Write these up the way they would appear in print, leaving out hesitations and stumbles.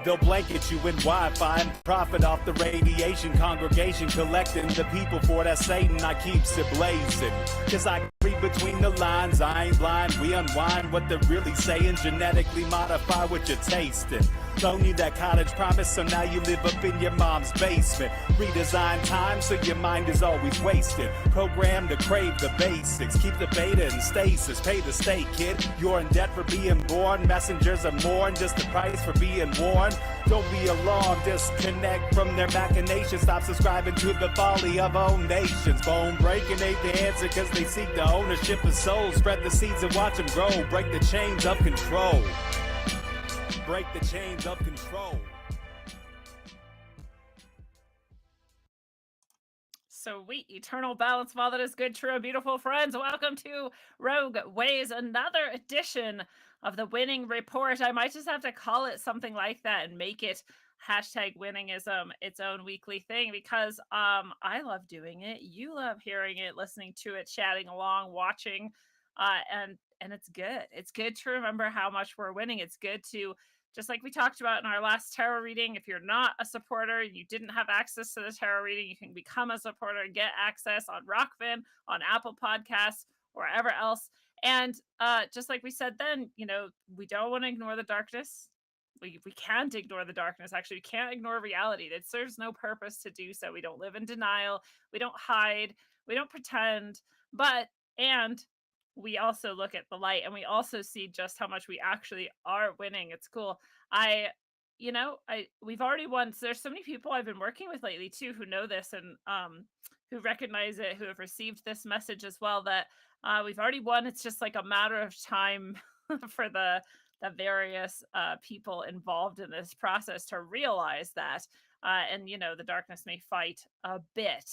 They'll blanket you in Wi-Fi and profit off the radiation. Congregation collecting the people for that Satan. I keeps it blazing, cause I read between the lines. I ain't blind, we unwind what they're really saying. Genetically modify what you're tasting. Don't need that college promise, so now you live up in your mom's basement. Redesign time so your mind is always wasted. Programmed to crave the basics. Keep the beta in stasis. Pay the state, kid. You're in debt for being born. Messengers are more than just the price for being warned. Don't be alarmed. Disconnect from their machinations. Stop subscribing to the folly of own nations. Bone breaking ain't the answer, cause they seek the ownership of souls. Spread the seeds and watch them grow. Break the chains of control. Break the chains of control. Sweet eternal balance of all that is good, true, and beautiful, friends. Welcome to Rogue Ways, another edition of the Winning Report. I might just have to call it something like that and make it #winningism its own weekly thing, because I love doing it. You love hearing it, listening to it, chatting along, watching, and it's good. It's good to remember how much we're winning. It's good to, just like we talked about in our last tarot reading, if you're not a supporter and you didn't have access to the tarot reading, you can become a supporter and get access on Rockfin, on Apple Podcasts, wherever else. And just like we said then, you know, we don't want to ignore the darkness. We can't ignore the darkness. Actually, we can't ignore reality. It serves no purpose to do so. We don't live in denial. We don't hide. We don't pretend. And we also look at the light, and we also see just how much we actually are winning. It's cool. We've already won. So there's so many people I've been working with lately too who know this, and who recognize it, who have received this message as well, that we've already won. It's just like a matter of time for the various people involved in this process to realize that. And you know, the darkness may fight a bit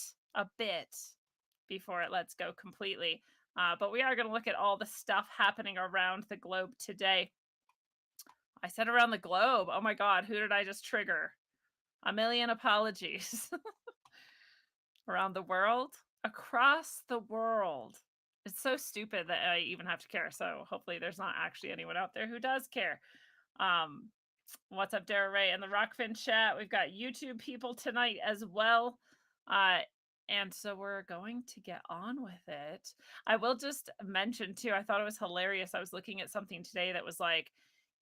before it lets go completely. But we are going to look at all the stuff happening around the globe today. I said around the globe. Oh my God, who did I just trigger? A million apologies. Around the world, across the world. It's so stupid that I even have to care. So hopefully there's not actually anyone out there who does care. What's up, Dara Ray in the Rockfin chat? We've got YouTube people tonight as well. And so we're going to get on with it. I will just mention too, I thought it was hilarious. I was looking at something today that was like,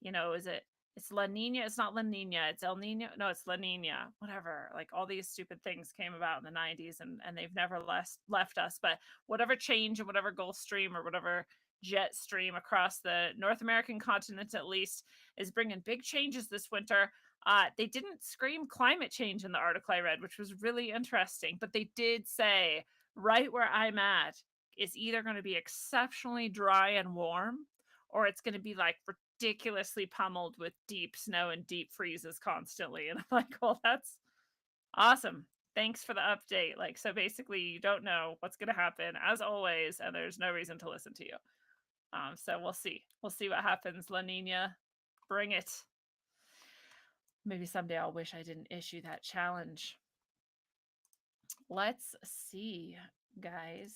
you know, it's La Nina. It's not La Nina. It's El Nino. No, it's La Nina. Whatever. Like all these stupid things came about in the 90s, and they've never left us. But whatever change and whatever Gulf Stream or whatever jet stream across the North American continent, at least, is bringing big changes this winter. They didn't scream climate change in the article I read, which was really interesting. But they did say right where I'm at is either going to be exceptionally dry and warm, or it's going to be like ridiculously pummeled with deep snow and deep freezes constantly. And I'm like, well, that's awesome. Thanks for the update. Like, so basically you don't know what's going to happen as always, and there's no reason to listen to you. So we'll see what happens. La Nina, bring it. Maybe someday I'll wish I didn't issue that challenge. Let's see, guys.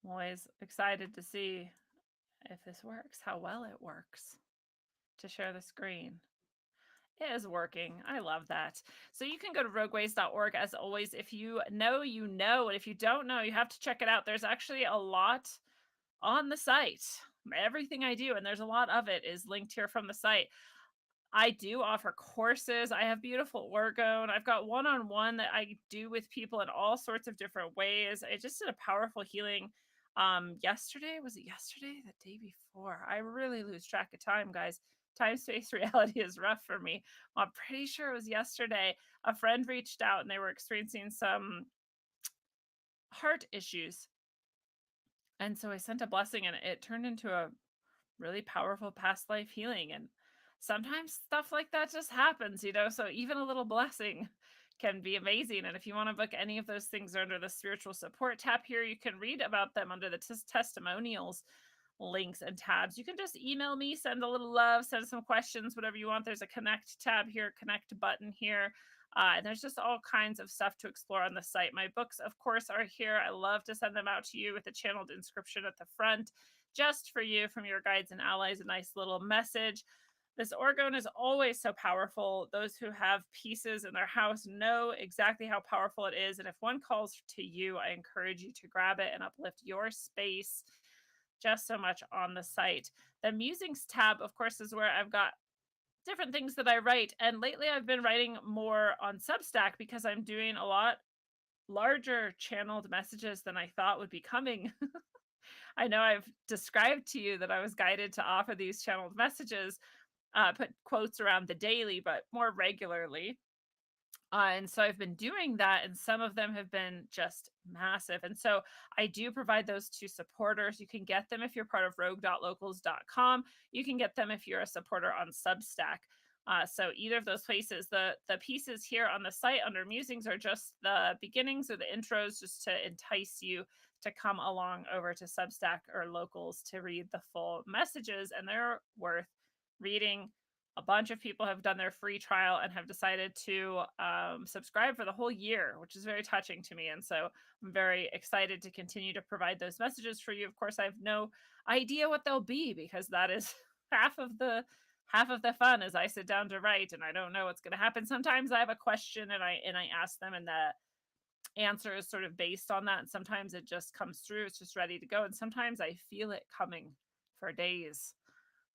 I'm always excited to see if this works, how well it works, to share the screen. It is working. I love that. So you can go to rogueways.org as always. If you know, you know, and if you don't know, you have to check it out. There's actually a lot on the site. Everything I do, and there's a lot of it, is linked here from the site. I do offer courses. I have beautiful orgone. I've got one-on-one that I do with people in all sorts of different ways. I just did a powerful healing yesterday. Was it yesterday? The day before? I really lose track of time, guys. Time, space, reality is rough for me. I'm pretty sure it was yesterday. A friend reached out and they were experiencing some heart issues. And so I sent a blessing, and it turned into a really powerful past life healing. And sometimes stuff like that just happens, you know? So even a little blessing can be amazing. And if you want to book any of those things under the spiritual support tab here, you can read about them under the testimonials links and tabs. You can just email me, send a little love, send some questions, whatever you want. There's a connect tab here, connect button here. And there's just all kinds of stuff to explore on the site. My books, of course, are here. I love to send them out to you with a channeled inscription at the front. just for you from your guides and allies. A nice little message. This orgone is always so powerful. Those who have pieces in their house know exactly how powerful it is. And if one calls to you, I encourage you to grab it and uplift your space just so much on the site. The musings tab, of course, is where I've got different things that I write. And lately I've been writing more on Substack because I'm doing a lot larger channeled messages than I thought would be coming. I know I've described to you that I was guided to offer these channeled messages, put quotes around the daily, but more regularly. And so I've been doing that, and some of them have been just massive. And so I do provide those to supporters. You can get them if you're part of rogue.locals.com. You can get them if you're a supporter on Substack. So either of those places, the pieces here on the site under musings are just the beginnings or the intros, just to entice you to come along over to Substack or Locals to read the full messages, and they're worth reading. A bunch of people have done their free trial and have decided to subscribe for the whole year, which is very touching to me. And so I'm very excited to continue to provide those messages for you. Of course, I have no idea what they'll be, because that is half of the fun as I sit down to write, and I don't know what's going to happen. Sometimes I have a question and I ask them, and the answer is sort of based on that. And sometimes it just comes through, it's just ready to go. And sometimes I feel it coming for days,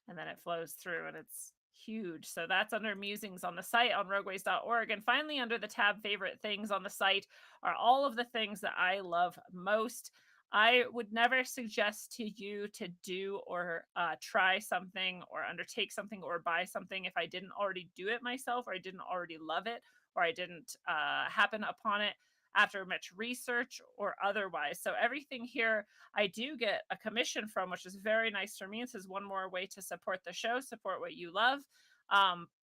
and then it flows through, and it's huge. So that's under musings on the site on rogueways.org. And finally, under the tab favorite things on the site are all of the things that I love most. I would never suggest to you to do or try something or undertake something or buy something if I didn't already do it myself, or I didn't already love it, or I didn't happen upon it after much research or otherwise. So everything here I do get a commission from, which is very nice for me. This is one more way to support the show, support what you love.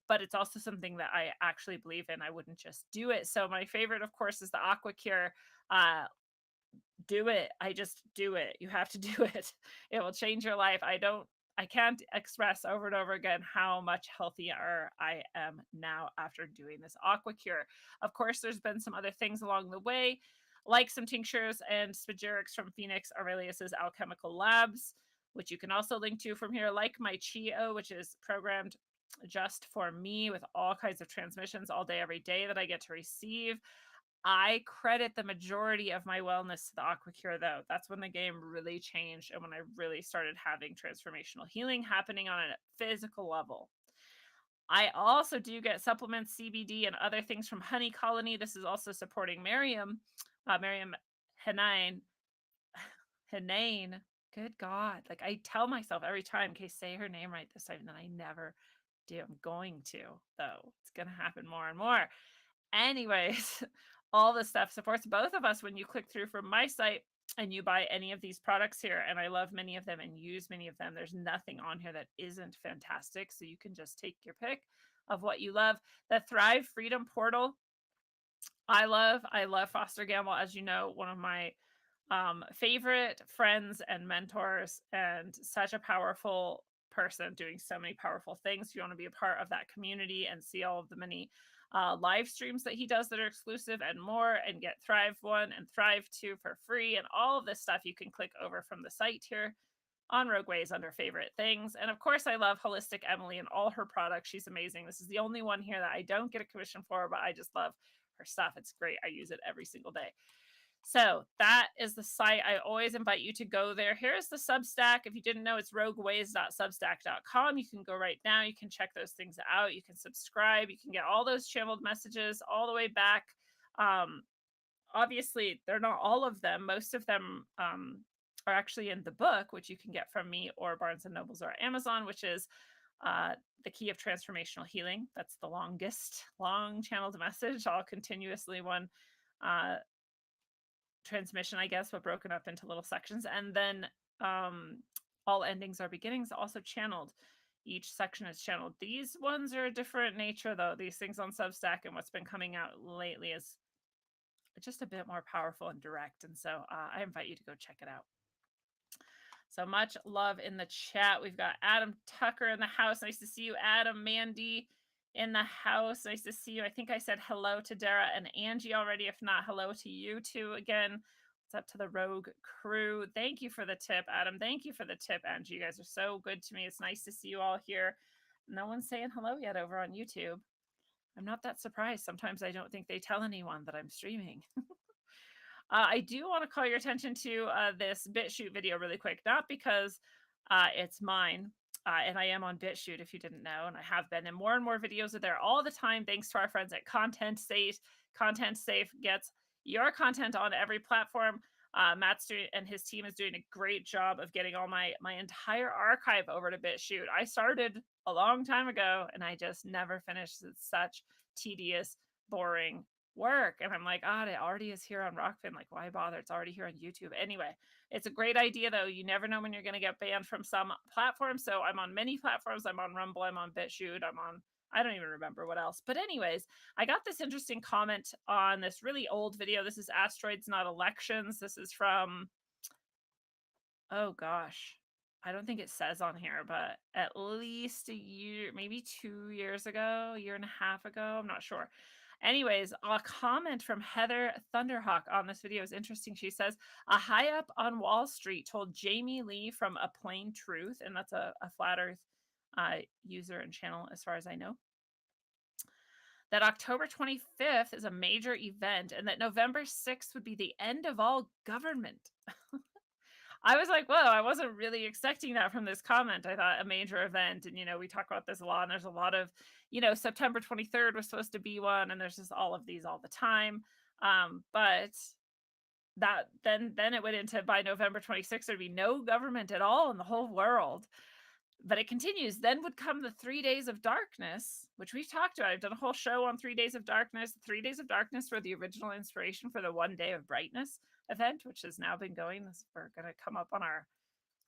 But it's also something that I actually believe in. I wouldn't just do it. So my favorite, of course, is the Aqua Cure. Do it. I just do it. You have to do it. It will change your life. I can't express over and over again how much healthier I am now after doing this Aqua Cure. Of course, there's been some other things along the way, like some tinctures and spagyrics from Phoenix Aurelius's Alchemical Labs, which you can also link to from here, like my Chio, which is programmed just for me with all kinds of transmissions all day, every day that I get to receive. I credit the majority of my wellness to the Aqua Cure, though. That's when the game really changed and when I really started having transformational healing happening on a physical level. I also do get supplements, CBD, and other things from Honey Colony. This is also supporting Miriam Hanine. Good God. Like, I tell myself every time, okay, say her name right this time, and then I never do. I'm going to, though. It's going to happen more and more. Anyways, all this stuff supports both of us when you click through from my site and you buy any of these products here. And I love many of them and use many of them. There's nothing on here that isn't fantastic. So you can just take your pick of what you love. The Thrive Freedom Portal, I love Foster Gamble, as you know, one of my favorite friends and mentors, and such a powerful person doing so many powerful things. If you want to be a part of that community and see all of the many live streams that he does that are exclusive and more, and get Thrive 1 and Thrive 2 for free, and all of this stuff, you can click over from the site here on Rogueways under favorite things. And of course, I love Holistic Emily and all her products. She's amazing. This is the only one here that I don't get a commission for, but I just love her stuff. It's great. I use it every single day. So that is the site. I always invite you to go there. Here's the Substack. If you didn't know, it's rogueways.substack.com. You can go right now. You can check those things out. You can subscribe. You can get all those channeled messages all the way back. Obviously, they're not all of them. Most of them are actually in the book, which you can get from me or Barnes & Nobles or Amazon, which is The Key of Transformational Healing. That's the long channeled message, all continuously one transmission, I guess, but broken up into little sections. And then all endings are beginnings, also channeled. Each section is channeled. These ones are a different nature, though. These things on Substack and what's been coming out lately is just a bit more powerful and direct. And so I invite you to go check it out. So much love in the chat. We've got Adam Tucker in the house. Nice to see you, Adam. Mandy in the house. Nice to see you. I think I said hello to Dara and Angie already. If not, hello to you too again. up to the Rogue crew? Thank you for the tip, Adam. Thank you for the tip, Angie. You guys are so good to me. It's nice to see you all here. No one's saying hello yet over on YouTube. I'm not that surprised. Sometimes I don't think they tell anyone that I'm streaming. I do want to call your attention to this BitChute video really quick, not because it's mine, and I am on BitChute if you didn't know, and I have been, and more videos are there all the time thanks to our friends at Content Safe. Content Safe gets your content on every platform. Matt's doing, and his team is doing a great job of getting all my entire archive over to BitChute. I started a long time ago, and I just never finished. It's such tedious, boring work, and I'm like, it already is here on Rockfin. Like, why bother? It's already here on YouTube. Anyway, it's a great idea, though. You never know when you're going to get banned from some platforms. So I'm on many platforms. I'm on Rumble. I'm on BitChute. I'm on, I don't even remember what else. But anyways, I got this interesting comment on this really old video. This is Asteroids Not Elections. This is from, oh gosh, I don't think it says on here, but at least a year, maybe 2 years ago, a year and a half ago. I'm not sure. Anyways, a comment from Heather Thunderhawk on this video is interesting. She says, a high up on Wall Street told Jamie Lee from A Plain Truth, and that's a Flat Earth user and channel as far as I know, that October 25th is a major event and that November 6th would be the end of all government. I was like, whoa, I wasn't really expecting that from this comment. I thought a major event, and, we talk about this a lot, and there's a lot of, September 23rd was supposed to be one, and there's just all of these all the time. But that then it went into by November 26th, there'd be no government at all in the whole world. But it continues. Then would come the 3 days of darkness, which we've talked about. I've done a whole show on 3 days of darkness. 3 days of darkness were the original inspiration for the 1 day of brightness event, which has now been going. We're going to come up on our,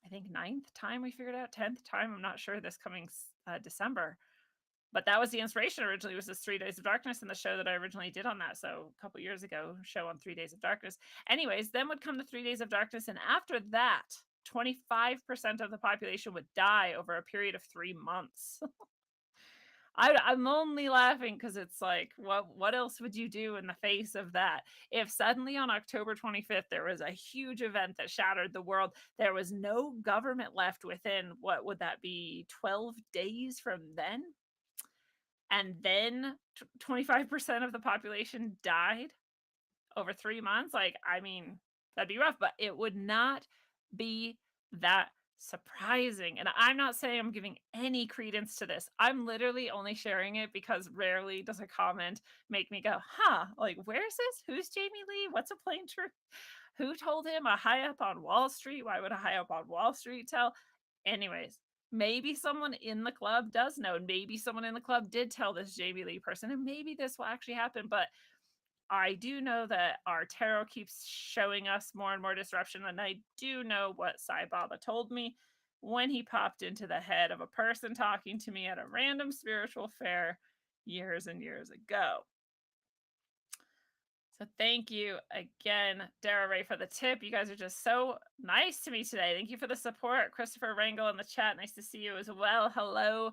I think, 9th time we figured out, 10th time. I'm not sure, this coming December. But that was the inspiration originally, was this 3 days of darkness and the show that I originally did on that. So a couple years ago, show on 3 days of darkness. Anyways, then would come the 3 days of darkness. And after that, 25% of the population would die over a period of 3 months. I'm only laughing because it's like, what else would you do in the face of that? If suddenly on October 25th, there was a huge event that shattered the world, there was no government left within, what would that be, 12 days from then? And then 25% of the population died over 3 months. Like, I mean, that'd be rough, but it would not be that surprising. And I'm not saying I'm giving any credence to this. I'm literally only sharing it because rarely does a comment make me go, like, where's this? Who's Jamie Lee? What's A Plain Truth? Who told him? A high up on Wall Street? Why would a high up on Wall Street tell? Anyways, maybe someone in the club does know. Maybe someone in the club did tell this Jamie Lee person, and maybe this will actually happen. But I do know that our tarot keeps showing us more and more disruption, and I do know what Sai Baba told me when he popped into the head of a person talking to me at a random spiritual fair years and years ago. So thank you again, Dara Ray, for the tip. You guys are just so nice to me today. Thank you for the support. Christopher Rangel in the chat. Nice to see you as well. Hello.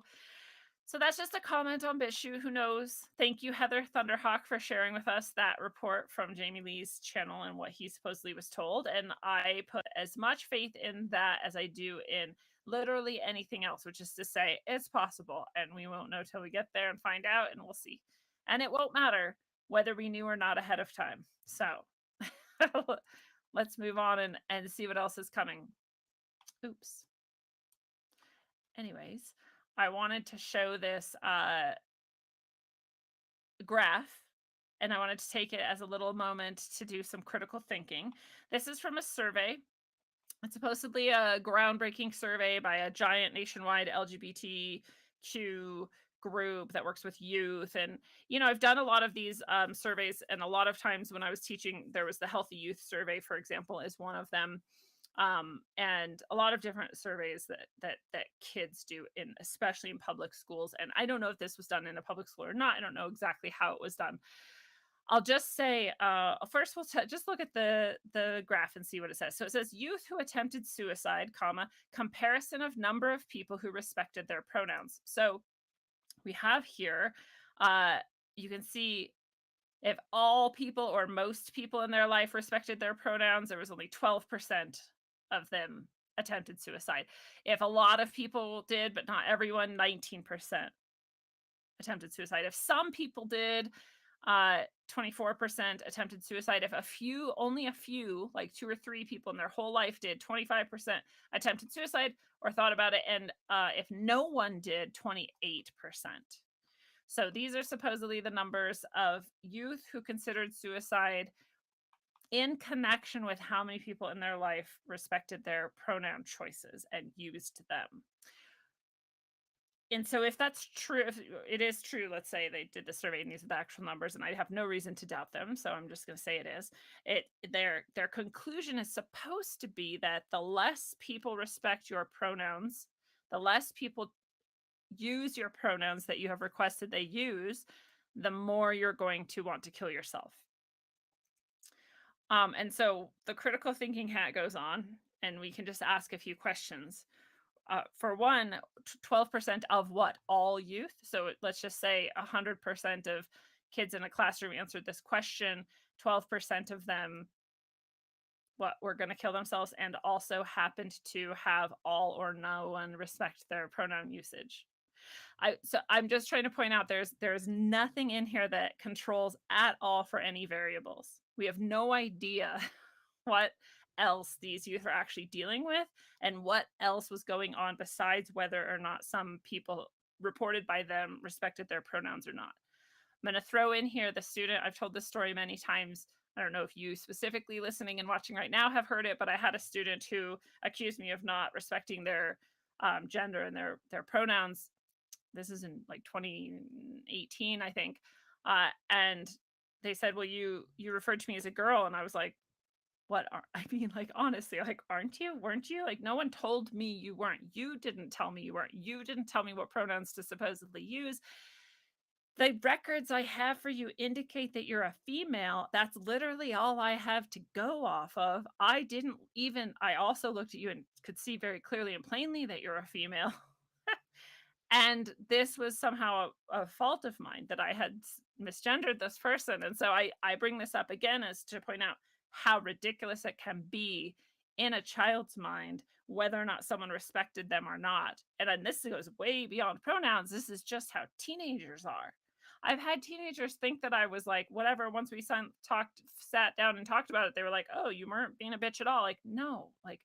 So that's just a comment on BitChute. Who knows? Thank you, Heather Thunderhawk, for sharing with us that report from Jamie Lee's channel and what he supposedly was told. And I put as much faith in that as I do in literally anything else, which is to say it's possible. And we won't know till we get there and find out, and we'll see. And it won't matter whether we knew or not ahead of time. So let's move on and see what else is coming. Oops. Anyways, I wanted to show this graph, and I wanted to take it as a little moment to do some critical thinking. This is from a survey. It's supposedly a groundbreaking survey by a giant nationwide LGBTQ group that works with youth. And, I've done a lot of these surveys, and a lot of times when I was teaching, there was the Healthy Youth Survey, for example, is one of them. And a lot of different surveys that kids do, especially in public schools. And I don't know if this was done in a public school or not. I don't know exactly how it was done. I'll just say, first we'll just look at the graph and see what it says. So it says youth who attempted suicide, comparison of number of people who respected their pronouns. So we have here, you can see If all people or most people in their life respected their pronouns, there was only 12% of them attempted suicide. If a lot of people did, but not everyone, 19% attempted suicide. If some people did, 24% attempted suicide. If only a few, like 2 or 3 people in their whole life did, 25% attempted suicide or thought about it. And if no one did, 28%. So these are supposedly the numbers of youth who considered suicide in connection with how many people in their life respected their pronoun choices and used them. And so if that's true, if it is true, let's say they did the survey and these are the actual numbers, and I have no reason to doubt them, so I'm just going to say it is. Their conclusion is supposed to be that the less people respect your pronouns, the less people use your pronouns that you have requested they use, the more you're going to want to kill yourself. And so the critical thinking hat goes on, and we can just ask a few questions. For one, 12% of what? All youth? So let's just say 100% of kids in a classroom answered this question. 12% of them were going to kill themselves and also happened to have all or no one respect their pronoun usage. I'm just trying to point out there's nothing in here that controls at all for any variables. We have no idea what else these youth are actually dealing with and what else was going on besides whether or not some people reported by them respected their pronouns or not. I'm going to throw in here the student. I've told this story many times. I don't know if you specifically listening and watching right now have heard it, but I had a student who accused me of not respecting their gender and their pronouns. This is in like 2018, I think. And they said, well, you referred to me as a girl. And I was like, what are, I mean, like, honestly, like, aren't you? Weren't you? Like, no one told me you weren't. You didn't tell me you weren't. You didn't tell me what pronouns to supposedly use. The records I have for you indicate that you're a female. That's literally all I have to go off of. I also looked at you and could see very clearly and plainly that you're a female. And this was somehow a fault of mine that I had misgendered this person. And so I bring this up again as to point out how ridiculous it can be in a child's mind, whether or not someone respected them or not. And then this goes way beyond pronouns. This is just how teenagers are. I've had teenagers think that I was like, whatever. Once we sat down and talked about it, they were like, oh, you weren't being a bitch at all. Like, no, like,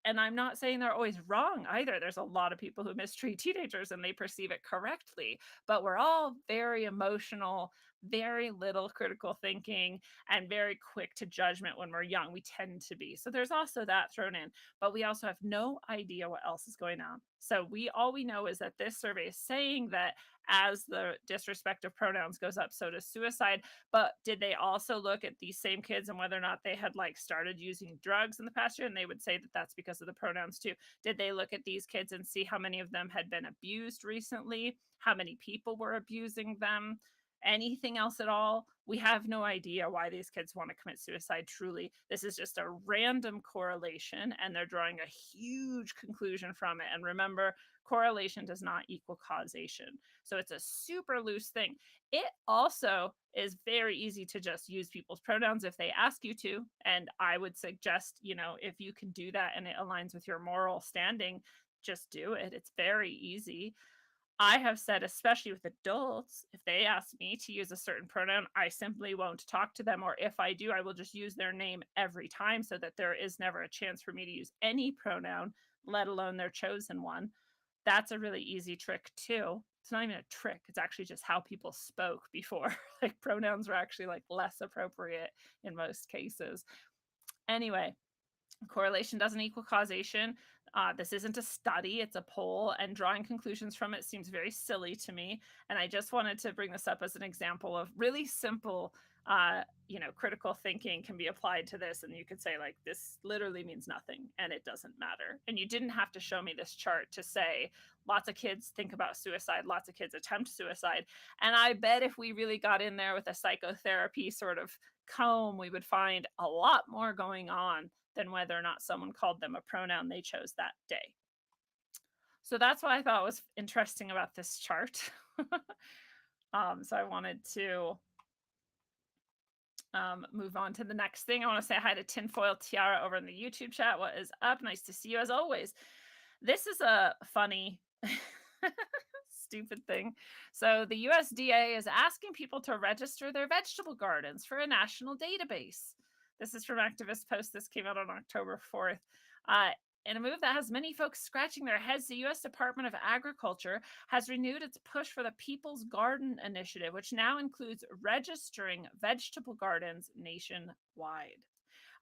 and I'm not saying they're always wrong either. There's a lot of people who mistreat teenagers and they perceive it correctly, but we're all very emotional, very little critical thinking, and very quick to judgment when we're young. We tend to be. So there's also that thrown in, but we also have no idea what else is going on. So all we know is that this survey is saying that as the disrespect of pronouns goes up, so does suicide. But did they also look at these same kids and whether or not they had like started using drugs in the past year? And they would say that that's because of the pronouns too. Did they look at these kids and see how many of them had been abused recently? How many people were abusing them? Anything else at all? We have no idea why these kids want to commit suicide truly. This is just a random correlation and they're drawing a huge conclusion from it. And remember, correlation does not equal causation. So it's a super loose thing. It also is very easy to just use people's pronouns if they ask you to. And I would suggest, if you can do that and it aligns with your moral standing, just do it. It's very easy. I have said, especially with adults, if they ask me to use a certain pronoun, I simply won't talk to them. Or if I do, I will just use their name every time so that there is never a chance for me to use any pronoun, let alone their chosen one. That's a really easy trick too. It's not even a trick. It's actually just how people spoke before. Like pronouns were actually like less appropriate in most cases. Anyway, correlation doesn't equal causation. This isn't a study, it's a poll, and drawing conclusions from it seems very silly to me. And I just wanted to bring this up as an example of really simple, critical thinking can be applied to this. And you could say, like, this literally means nothing and it doesn't matter. And you didn't have to show me this chart to say lots of kids think about suicide, lots of kids attempt suicide. And I bet if we really got in there with a psychotherapy sort of comb, we would find a lot more going on than whether or not someone called them a pronoun they chose that day. So that's what I thought was interesting about this chart. So I wanted to Move on to the next thing. I want to say hi to Tinfoil Tiara over in the YouTube chat. What is up? Nice to see you as always. This is a funny, stupid thing. So the USDA is asking people to register their vegetable gardens for a national database. This is from Activist Post. This came out on October 4th. In a move that has many folks scratching their heads, the U.S. Department of Agriculture has renewed its push for the People's Garden Initiative, which now includes registering vegetable gardens nationwide.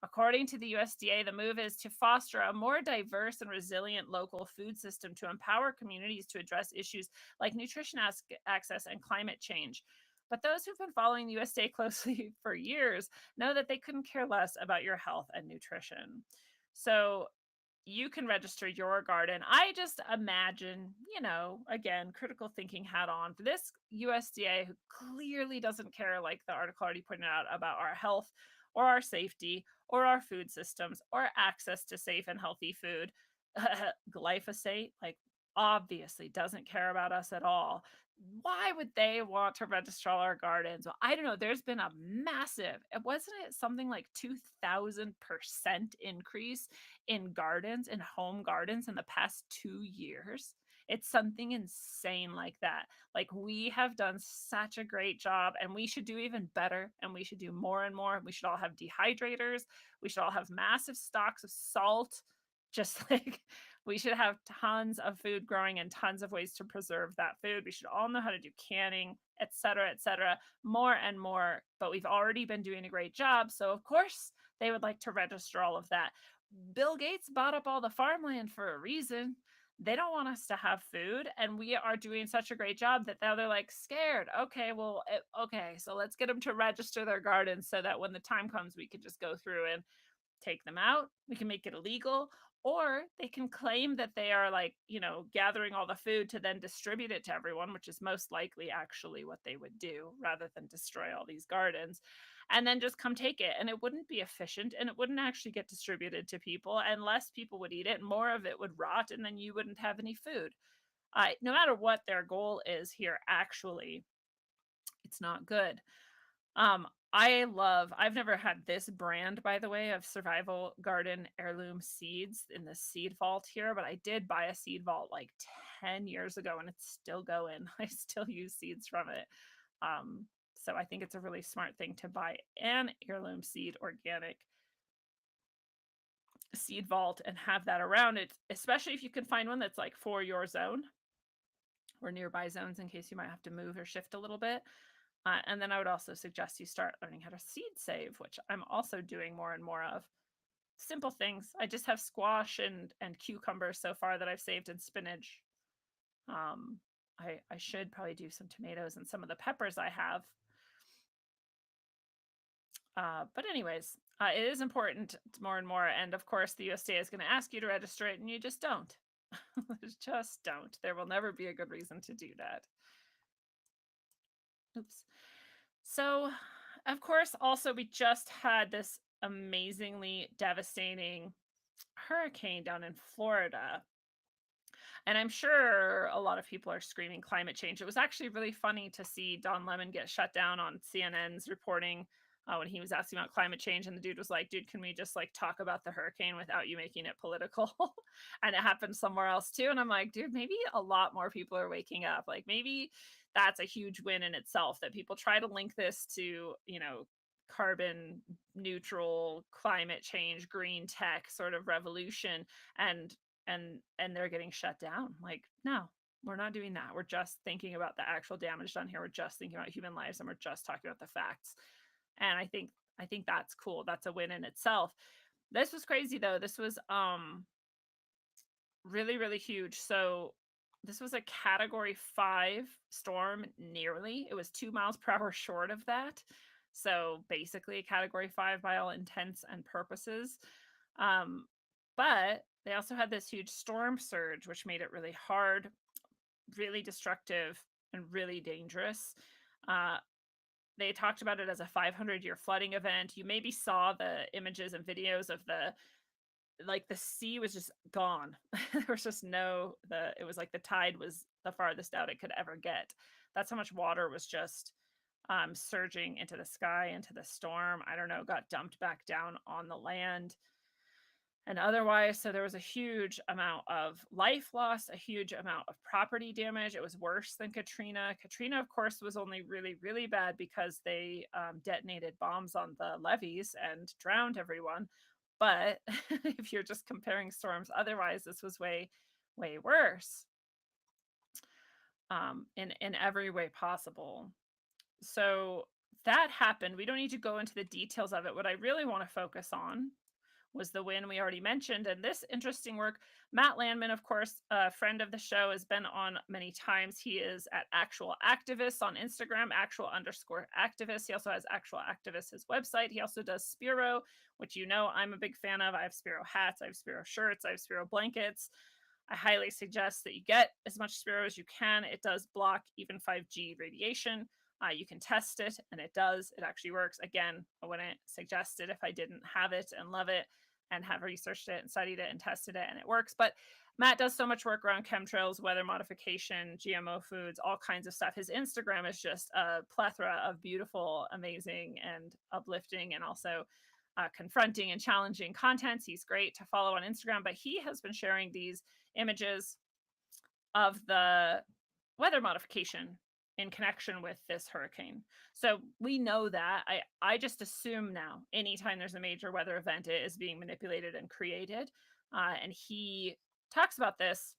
According to the USDA, the move is to foster a more diverse and resilient local food system to empower communities to address issues like nutrition access and climate change. But those who've been following the USDA closely for years know that they couldn't care less about your health and nutrition. So you can register your garden. I just imagine, again, critical thinking hat on, for this USDA who clearly doesn't care, like the article already pointed out, about our health or our safety or our food systems or access to safe and healthy food. Glyphosate, like, obviously doesn't care about us at all. Why would they want to register all our gardens? Well, I don't know. There's been a massive, wasn't it something like 2,000% increase in gardens, in home gardens in the past 2 years? It's something insane like that. Like, we have done such a great job, and we should do even better, and we should do more and more. We should all have dehydrators. We should all have massive stocks of salt, just like we should have tons of food growing and tons of ways to preserve that food. We should all know how to do canning, et cetera, more and more. But we've already been doing a great job. So, of course, they would like to register all of that. Bill Gates bought up all the farmland for a reason. They don't want us to have food, and we are doing such a great job that now they're like scared. Okay, well, okay, so let's get them to register their gardens so that when the time comes, we can just go through and take them out. We can make it illegal, or they can claim that they are, like, gathering all the food to then distribute it to everyone, which is most likely actually what they would do rather than destroy all these gardens, and then just come take it. And it wouldn't be efficient, and it wouldn't actually get distributed to people, and less people would eat it, and more of it would rot, and then you wouldn't have any food. No matter what their goal is here, actually, it's not good. I've never had this brand, by the way, of survival garden heirloom seeds in the seed vault here, but I did buy a seed vault like 10 years ago, and it's still going. I still use seeds from it. So I think it's a really smart thing to buy an heirloom seed organic seed vault and have that around it, especially if you can find one that's like for your zone or nearby zones in case you might have to move or shift a little bit. And then I would also suggest you start learning how to seed save, which I'm also doing more and more of. Simple things. I just have squash and cucumber so far that I've saved, and spinach. I should probably do some tomatoes and some of the peppers I have. But anyways, it is important more and more. And of course, the USDA is going to ask you to register it, and you just don't. Just don't. There will never be a good reason to do that. Oops. So, of course, also, we just had this amazingly devastating hurricane down in Florida. And I'm sure a lot of people are screaming climate change. It was actually really funny to see Don Lemon get shut down on CNN's reporting when he was asking about climate change. And the dude was like, dude, can we just like talk about the hurricane without you making it political? And it happened somewhere else too. And I'm like, dude, maybe a lot more people are waking up. Like, maybe that's a huge win in itself, that people try to link this to, carbon neutral, climate change, green tech sort of revolution, and they're getting shut down. Like, no, we're not doing that. We're just thinking about the actual damage done here. We're just thinking about human lives, and we're just talking about the facts. And I think that's cool. That's a win in itself. This was crazy though. This was really, really huge. So this was a Category 5 storm, nearly. It was 2 miles per hour short of that. So basically a Category 5 by all intents and purposes. But they also had this huge storm surge, which made it really hard, really destructive, and really dangerous. They talked about it as a 500-year flooding event. You maybe saw the images and videos of the sea was just gone. There was just it was like the tide was the farthest out it could ever get. That's how much water was just surging into the sky, into the storm. I don't know, got dumped back down on the land and otherwise. So there was a huge amount of life loss, a huge amount of property damage. It was worse than Katrina. Katrina, of course, was only really, really bad because they detonated bombs on the levees and drowned everyone. But if you're just comparing storms, otherwise, this was way, way worse in every way possible. So that happened. We don't need to go into the details of it. What I really want to focus on was the win we already mentioned. And this interesting work, Matt Landman, of course, a friend of the show, has been on many times. He is at Actual Activists on Instagram, actual_activist. He also has Actual Activist, his website. He also does Spiro, which you know I'm a big fan of. I have Spiro hats, I have Spiro shirts, I have Spiro blankets. I highly suggest that you get as much Spiro as you can. It does block even 5G radiation. You can test it, and it does. It actually works. Again, I wouldn't suggest it if I didn't have it and love it and have researched it and studied it and tested it, and it works. But Matt does so much work around chemtrails, weather modification, GMO foods, all kinds of stuff. His Instagram is just a plethora of beautiful, amazing, and uplifting, and also confronting and challenging contents. He's great to follow on Instagram, but he has been sharing these images of the weather modification in connection with this hurricane. So we know that. I just assume now, anytime there's a major weather event, it is being manipulated and created. And he talks about this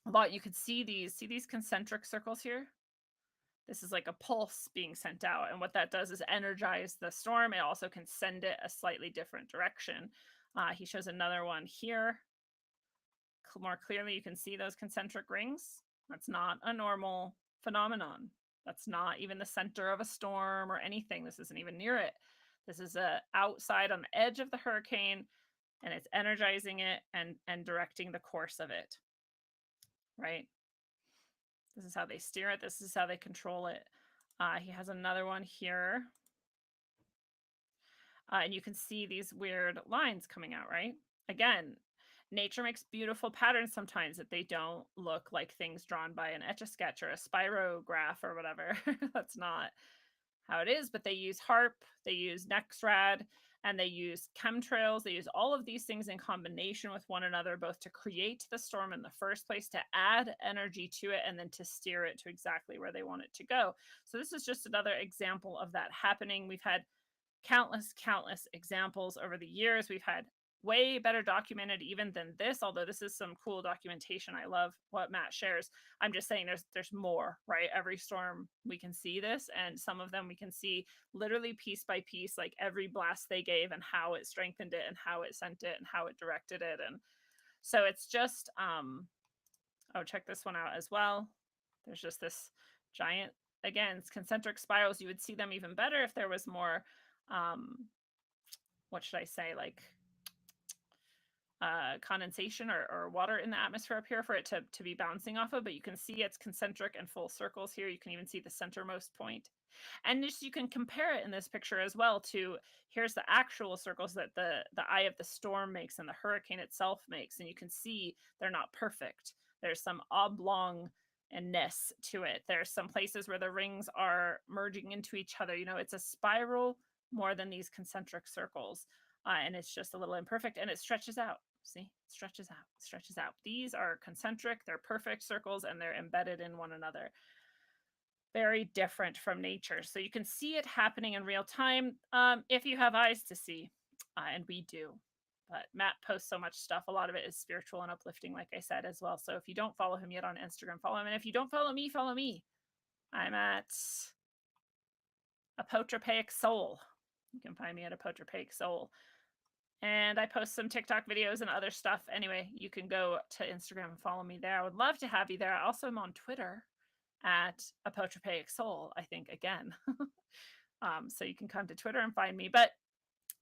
a lot. You could see these concentric circles here. This is like a pulse being sent out. And what that does is energize the storm. It also can send it a slightly different direction. He shows another one here. More clearly, you can see those concentric rings. That's not a normal phenomenon. That's not even the center of a storm or anything. This isn't even near it. This is outside on the edge of the hurricane, and it's energizing it and directing the course of it. Right? This is how they steer it. This is how they control it. He has another one here. And you can see these weird lines coming out, right? Again, nature makes beautiful patterns sometimes that they don't look like things drawn by an Etch-a-Sketch or a spirograph or whatever. That's not how it is, but they use HARP, they use NextRad, and they use chemtrails. They use all of these things in combination with one another, both to create the storm in the first place, to add energy to it, and then to steer it to exactly where they want it to go. So this is just another example of that happening. We've had countless examples over the years. We've had way better documented even than this, although this is some cool documentation. I love what Matt shares. I'm just saying there's more, right? Every storm we can see this, and some of them we can see literally piece by piece, like every blast they gave and how it strengthened it and how it sent it and how it directed it. And so it's just oh, check this one out as well. There's just this giant, again, it's concentric spirals. You would see them even better if there was more what should I say, like condensation or water in the atmosphere up here for it to be bouncing off of. But you can see it's concentric and full circles here. You can even see the centermost point. And just you can compare it in this picture as well to, here's the actual circles that the eye of the storm makes and the hurricane itself makes. And you can see they're not perfect. There's some oblongness to it. There's some places where the rings are merging into each other. You know, it's a spiral more than these concentric circles. And it's just a little imperfect, and it stretches out. See, it stretches out, stretches out. These are concentric, they're perfect circles, and they're embedded in one another. Very different from nature. So you can see it happening in real time if you have eyes to see, and we do. But Matt posts so much stuff. A lot of it is spiritual and uplifting, like I said, as well. So if you don't follow him yet on Instagram, follow him. And if you don't follow me, follow me. I'm at Apotropaic Soul. You can find me at Apotropaic Soul. And I post some TikTok videos and other stuff. Anyway, you can go to Instagram and follow me there. I would love to have you there. I also am on Twitter at Apotropaic Soul, I think, again. So you can come to Twitter and find me. But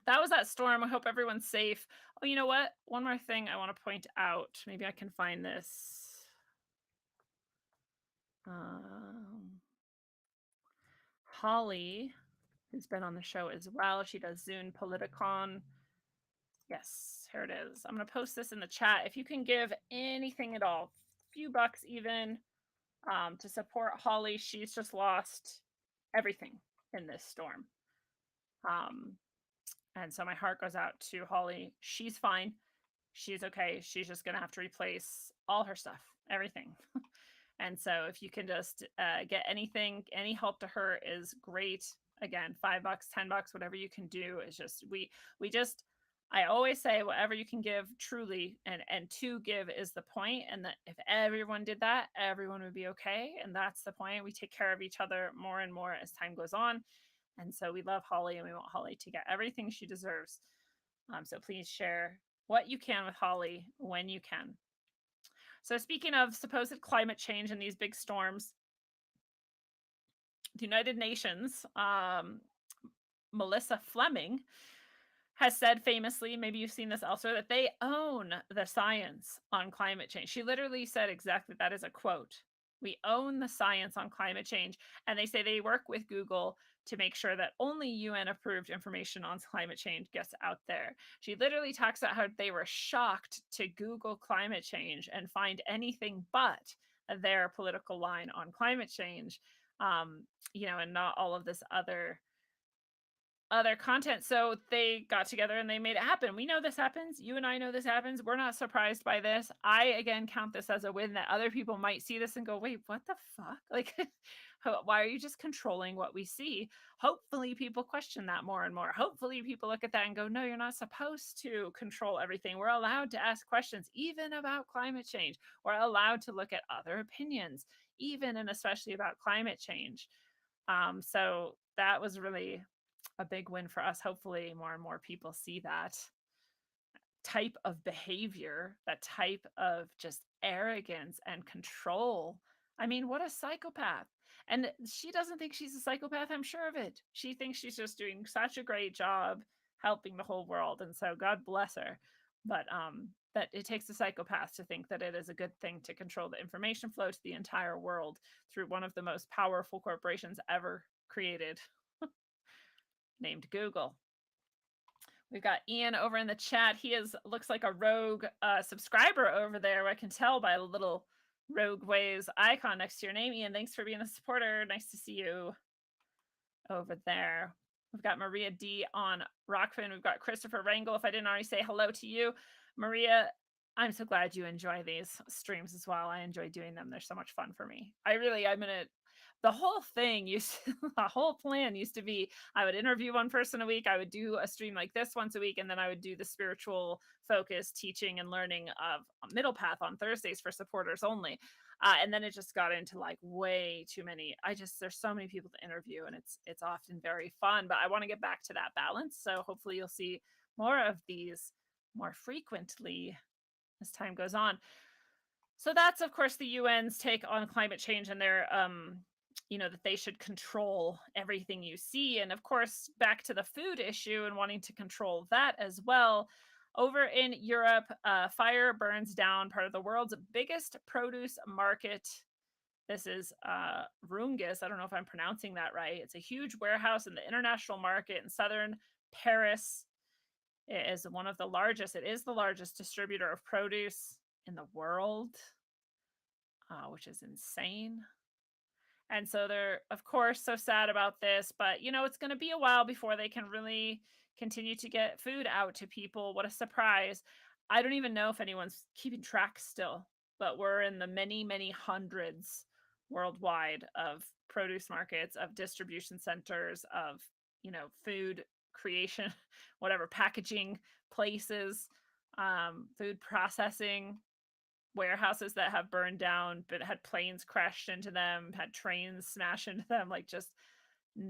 that was that storm. I hope everyone's safe. Oh, you know what? One more thing I want to point out. Maybe I can find this. Holly, who's been on the show as well. She does Zune Politicon. Yes, here it is. I'm going to post this in the chat. If you can give anything at all, a few bucks even, to support Holly. She's just lost everything. in this storm. Um, and so my heart goes out to Holly. She's fine. She's okay. She's just going to have to replace all her stuff, everything. And so if you can just get anything, any help to her is great. Again, $5, $10, whatever you can do is just we just I always say whatever you can give truly and to give is the point. And that if everyone did that, everyone would be okay. And that's the point. We take care of each other more and more as time goes on. And so we love Holly and we want Holly to get everything she deserves. So please share what you can with Holly when you can. So, speaking of supposed climate change and these big storms, the United Nations, Melissa Fleming, has said famously, maybe you've seen this elsewhere, that they own the science on climate change. She literally said exactly that is a quote. We own the science on climate change. And they say they work with Google to make sure that only UN approved information on climate change gets out there. She literally talks about how they were shocked to Google climate change and find anything but their political line on climate change, and not all of this other content. So they got together and they made it happen. We know this happens. You and I know this happens. We're not surprised by this. I again count this as a win that other people might see this and go, wait, what the fuck? Like, why are you just controlling what we see? Hopefully people question that more and more. Hopefully people look at that and go, no, you're not supposed to control everything. We're allowed to ask questions, even about climate change. We're allowed to look at other opinions, even and especially about climate change. So that was really a big win for us. Hopefully more and more people see that type of behavior, that type of just arrogance and control. I mean, what a psychopath. And she doesn't think she's a psychopath, I'm sure of it. She thinks she's just doing such a great job helping the whole world. And so God bless her. But that it takes a psychopath to think that it is a good thing to control the information flow to the entire world through one of the most powerful corporations ever created, named Google. We've got Ian over in the chat. He looks like a rogue subscriber over there. I can tell by the little rogue ways icon next to your name. Ian, thanks for being a supporter. Nice to see you over there. We've got Maria D on Rockfin. We've got Christopher Rangel. If I didn't already say hello to you, Maria, I'm so glad you enjoy these streams as well. I enjoy doing them. They're so much fun for me. The whole thing the whole plan used to be I would interview one person a week. I would do a stream like this once a week. And then I would do the spiritual focus teaching and learning of Middle Path on Thursdays for supporters only. And then it just got into like way too many. There's so many people to interview and it's often very fun, but I want to get back to that balance. So hopefully you'll see more of these more frequently as time goes on. So that's, of course, the UN's take on climate change and their, that they should control everything you see. And of course, back to the food issue and wanting to control that as well. Over in Europe, fire burns down part of the world's biggest produce market. This is Rungus. I don't know if I'm pronouncing that right. It's a huge warehouse in the international market in southern Paris. It is one of the largest. It is the largest distributor of produce in the world, which is insane. And so they're, of course, so sad about this, but it's going to be a while before they can really continue to get food out to people. What a surprise. I don't even know if anyone's keeping track still, but we're in the many, many hundreds worldwide of produce markets, of distribution centers, of, food creation, whatever, packaging places, food processing, warehouses that have burned down, but had planes crashed into them, had trains smash into them. Like, just,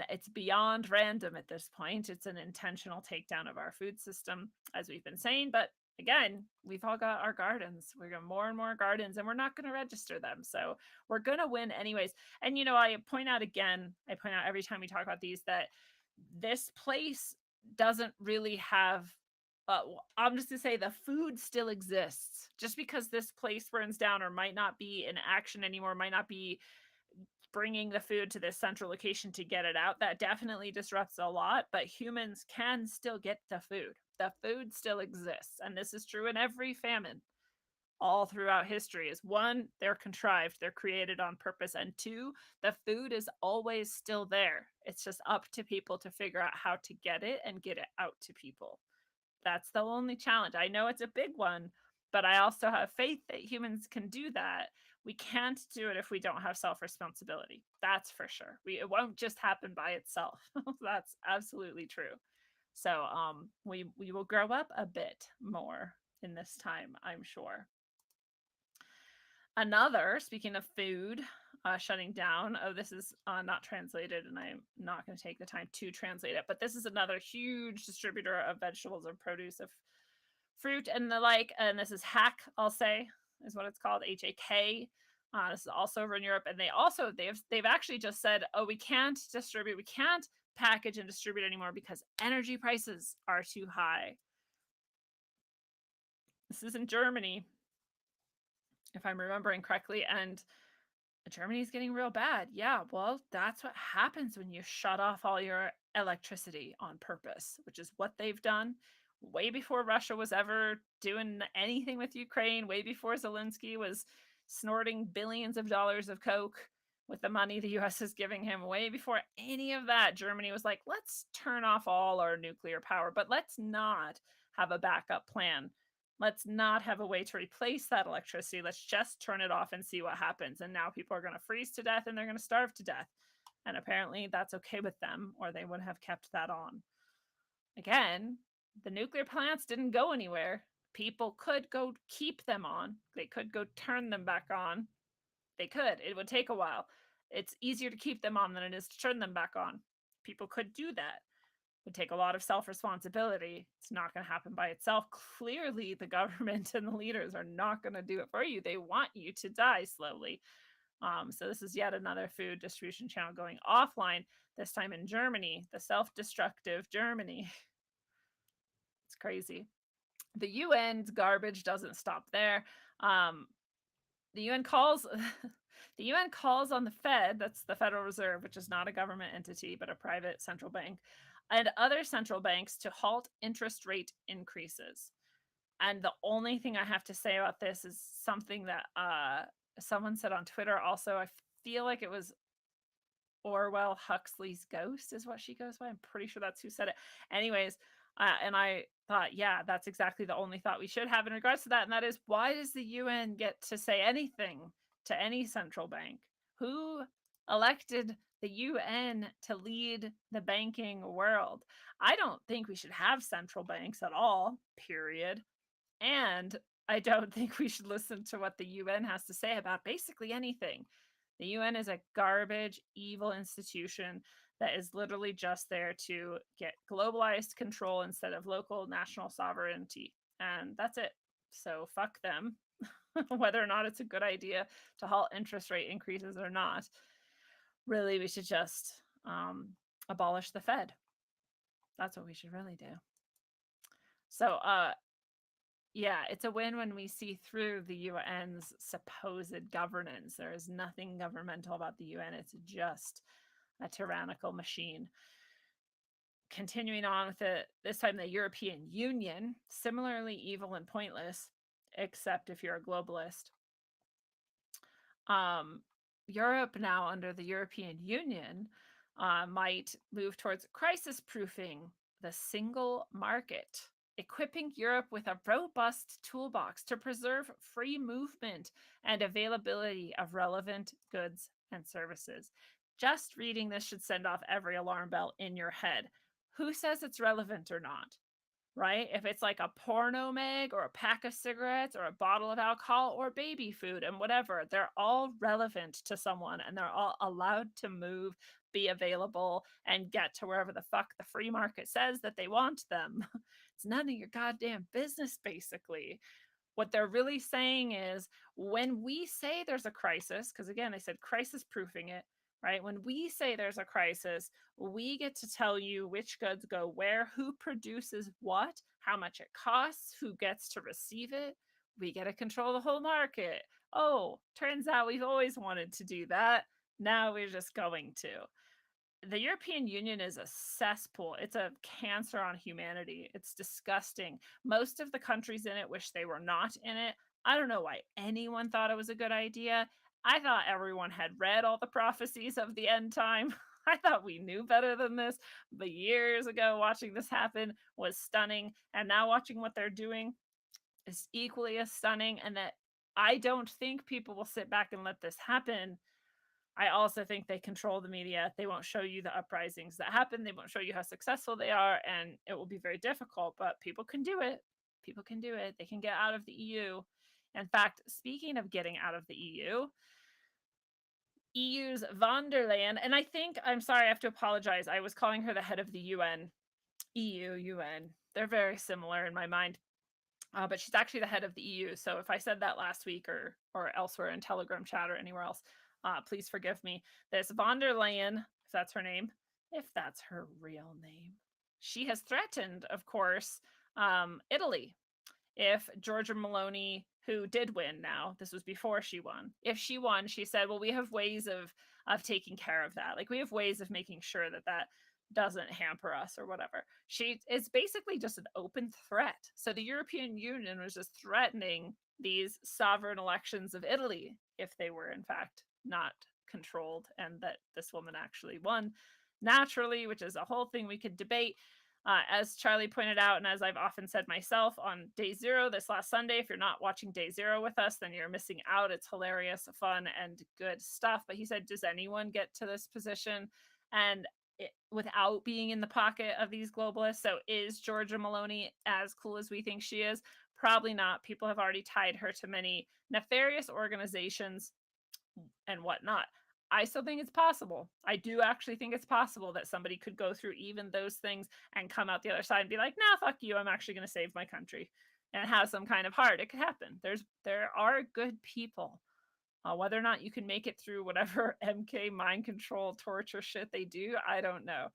it's beyond random at this point. It's an intentional takedown of our food system, as we've been saying. But again, we've all got our gardens. We're going more and more gardens, and we're not going to register them. So we're going to win anyways. And, I point out every time we talk about these, that this place doesn't really have, I'm just going to say the food still exists. Just because this place burns down or might not be in action anymore, might not be bringing the food to this central location to get it out, that definitely disrupts a lot, but humans can still get the food. The food still exists. And this is true in every famine. all throughout history is one, they're contrived, they're created on purpose, and two, the food is always still there. It's just up to people to figure out how to get it and get it out to people. That's the only challenge. I know it's a big one, but I also have faith that humans can do that. We can't do it if we don't have self responsibility. That's for sure. It won't just happen by itself. That's absolutely true. So we will grow up a bit more in this time, I'm sure. Another, speaking of food, shutting down. Oh, this is not translated, and I'm not going to take the time to translate it. But this is another huge distributor of vegetables and produce, of fruit and the like. And this is Hack, I'll say, is what it's called, HAK. This is also over in Europe, and they've actually just said, oh, we can't package and distribute anymore because energy prices are too high. This is in Germany, if I'm remembering correctly, and Germany's getting real bad. Yeah, well, that's what happens when you shut off all your electricity on purpose, which is what they've done way before Russia was ever doing anything with Ukraine, way before Zelensky was snorting billions of dollars of coke with the money the US is giving him. Way before any of that, Germany was like, let's turn off all our nuclear power, but let's not have a backup plan. Let's not have a way to replace that electricity. Let's just turn it off and see what happens. And now people are going to freeze to death and they're going to starve to death. And apparently that's okay with them, or they would have kept that on. Again, the nuclear plants didn't go anywhere. People could go keep them on. They could go turn them back on. They could. It would take a while. It's easier to keep them on than it is to turn them back on. People could do that. Would take a lot of self-responsibility. It's not going to happen by itself. Clearly, the government and the leaders are not going to do it for you. They want you to die slowly. So this is yet another food distribution channel going offline, this time in Germany, the self-destructive Germany. It's crazy. The UN's garbage doesn't stop there. The UN calls the UN calls on the Fed, that's the Federal Reserve, which is not a government entity but a private central bank, and other central banks to halt interest rate increases. And the only thing I have to say about this is something that someone said on Twitter also. I feel like it was Orwell Huxley's ghost is what she goes by. I'm pretty sure that's who said it. Anyways, and I thought, yeah, that's exactly the only thought we should have in regards to that. And that is, why does the UN get to say anything to any central bank? Who elected the UN to lead the banking world? I don't think we should have central banks at all, period. And I don't think we should listen to what the UN has to say about basically anything. The UN is a garbage, evil institution that is literally just there to get globalized control instead of local national sovereignty. And that's it. So fuck them, whether or not it's a good idea to halt interest rate increases or not. Really, we should just abolish the Fed. That's what we should really do. So, yeah, it's a win when we see through the UN's supposed governance. There is nothing governmental about the UN. It's just a tyrannical machine. Continuing on with it, this time the European Union, similarly evil and pointless, except if you're a globalist. Europe now under the European Union might move towards crisis proofing the single market, equipping Europe with a robust toolbox to preserve free movement and availability of relevant goods and services. Just reading this should send off every alarm bell in your head. Who says it's relevant or not? Right? If it's like a porno mag or a pack of cigarettes or a bottle of alcohol or baby food and whatever, they're all relevant to someone and they're all allowed to move, be available, and get to wherever the fuck the free market says that they want them. It's none of your goddamn business, basically. What they're really saying is, when we say there's a crisis, because again, I said crisis proofing it, right? When we say there's a crisis, we get to tell you which goods go where, who produces what, how much it costs, who gets to receive it. We get to control the whole market. Oh, turns out we've always wanted to do that. Now we're just going to. The European Union is a cesspool. It's a cancer on humanity. It's disgusting. Most of the countries in it wish they were not in it. I don't know why anyone thought it was a good idea. I thought everyone had read all the prophecies of the end time. I thought we knew better than this. But years ago, watching this happen was stunning. And now watching what they're doing is equally as stunning. And that I don't think people will sit back and let this happen. I also think they control the media. They won't show you the uprisings that happen. They won't show you how successful they are. And it will be very difficult, but people can do it. People can do it. They can get out of the EU. In fact, speaking of getting out of the EU's von der Leyen, and I'm sorry, I have to apologize. I was calling her the head of the UN, EU, UN. They're very similar in my mind. But she's actually the head of the EU. So if I said that last week or elsewhere in Telegram chat or anywhere else, please forgive me. This von der Leyen, if that's her name, if that's her real name, she has threatened, of course, Italy. If Giorgia Meloni, who did win now, this was before she won, if she won, she said, well, we have ways of taking care of that. Like we have ways of making sure that that doesn't hamper us or whatever. It's basically just an open threat. So the European Union was just threatening these sovereign elections of Italy if they were in fact not controlled, and that this woman actually won naturally, which is a whole thing we could debate. As Charlie pointed out, and as I've often said myself, on day 0 this last Sunday, if you're not watching day 0 with us, then you're missing out. It's hilarious, fun, and good stuff. But he said, does anyone get to this position and without being in the pocket of these globalists? So is Giorgia Meloni as cool as we think she is? Probably not. People have already tied her to many nefarious organizations and whatnot. I still think it's possible. I do actually think it's possible that somebody could go through even those things and come out the other side and be like, nah, fuck you, I'm actually going to save my country, and have some kind of heart. It could happen. There are good people. Whether or not you can make it through whatever MK mind control torture shit they do, I don't know.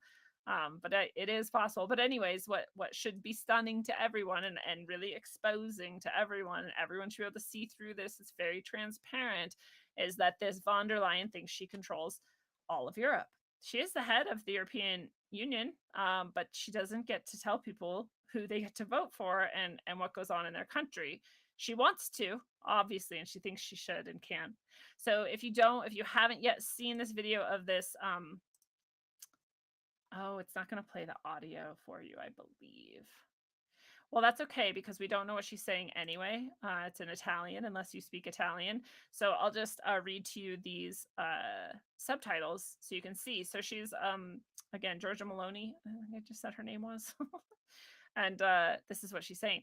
But it is possible. But anyways, what should be stunning to everyone and really exposing to everyone, and everyone should be able to see through this, it's very transparent, is that this von der Leyen thinks she controls all of Europe. She is the head of the European Union, but she doesn't get to tell people who they get to vote for and what goes on in their country. She wants to, obviously, and she thinks she should and can. So if you haven't yet seen this video of this, oh, it's not going to play the audio for you, I believe. Well, that's okay, because we don't know what she's saying anyway. It's in Italian, unless you speak Italian. So I'll just read to you these subtitles so you can see. So she's, again, Giorgia Meloni, I think I just said her name was. And this is what she's saying.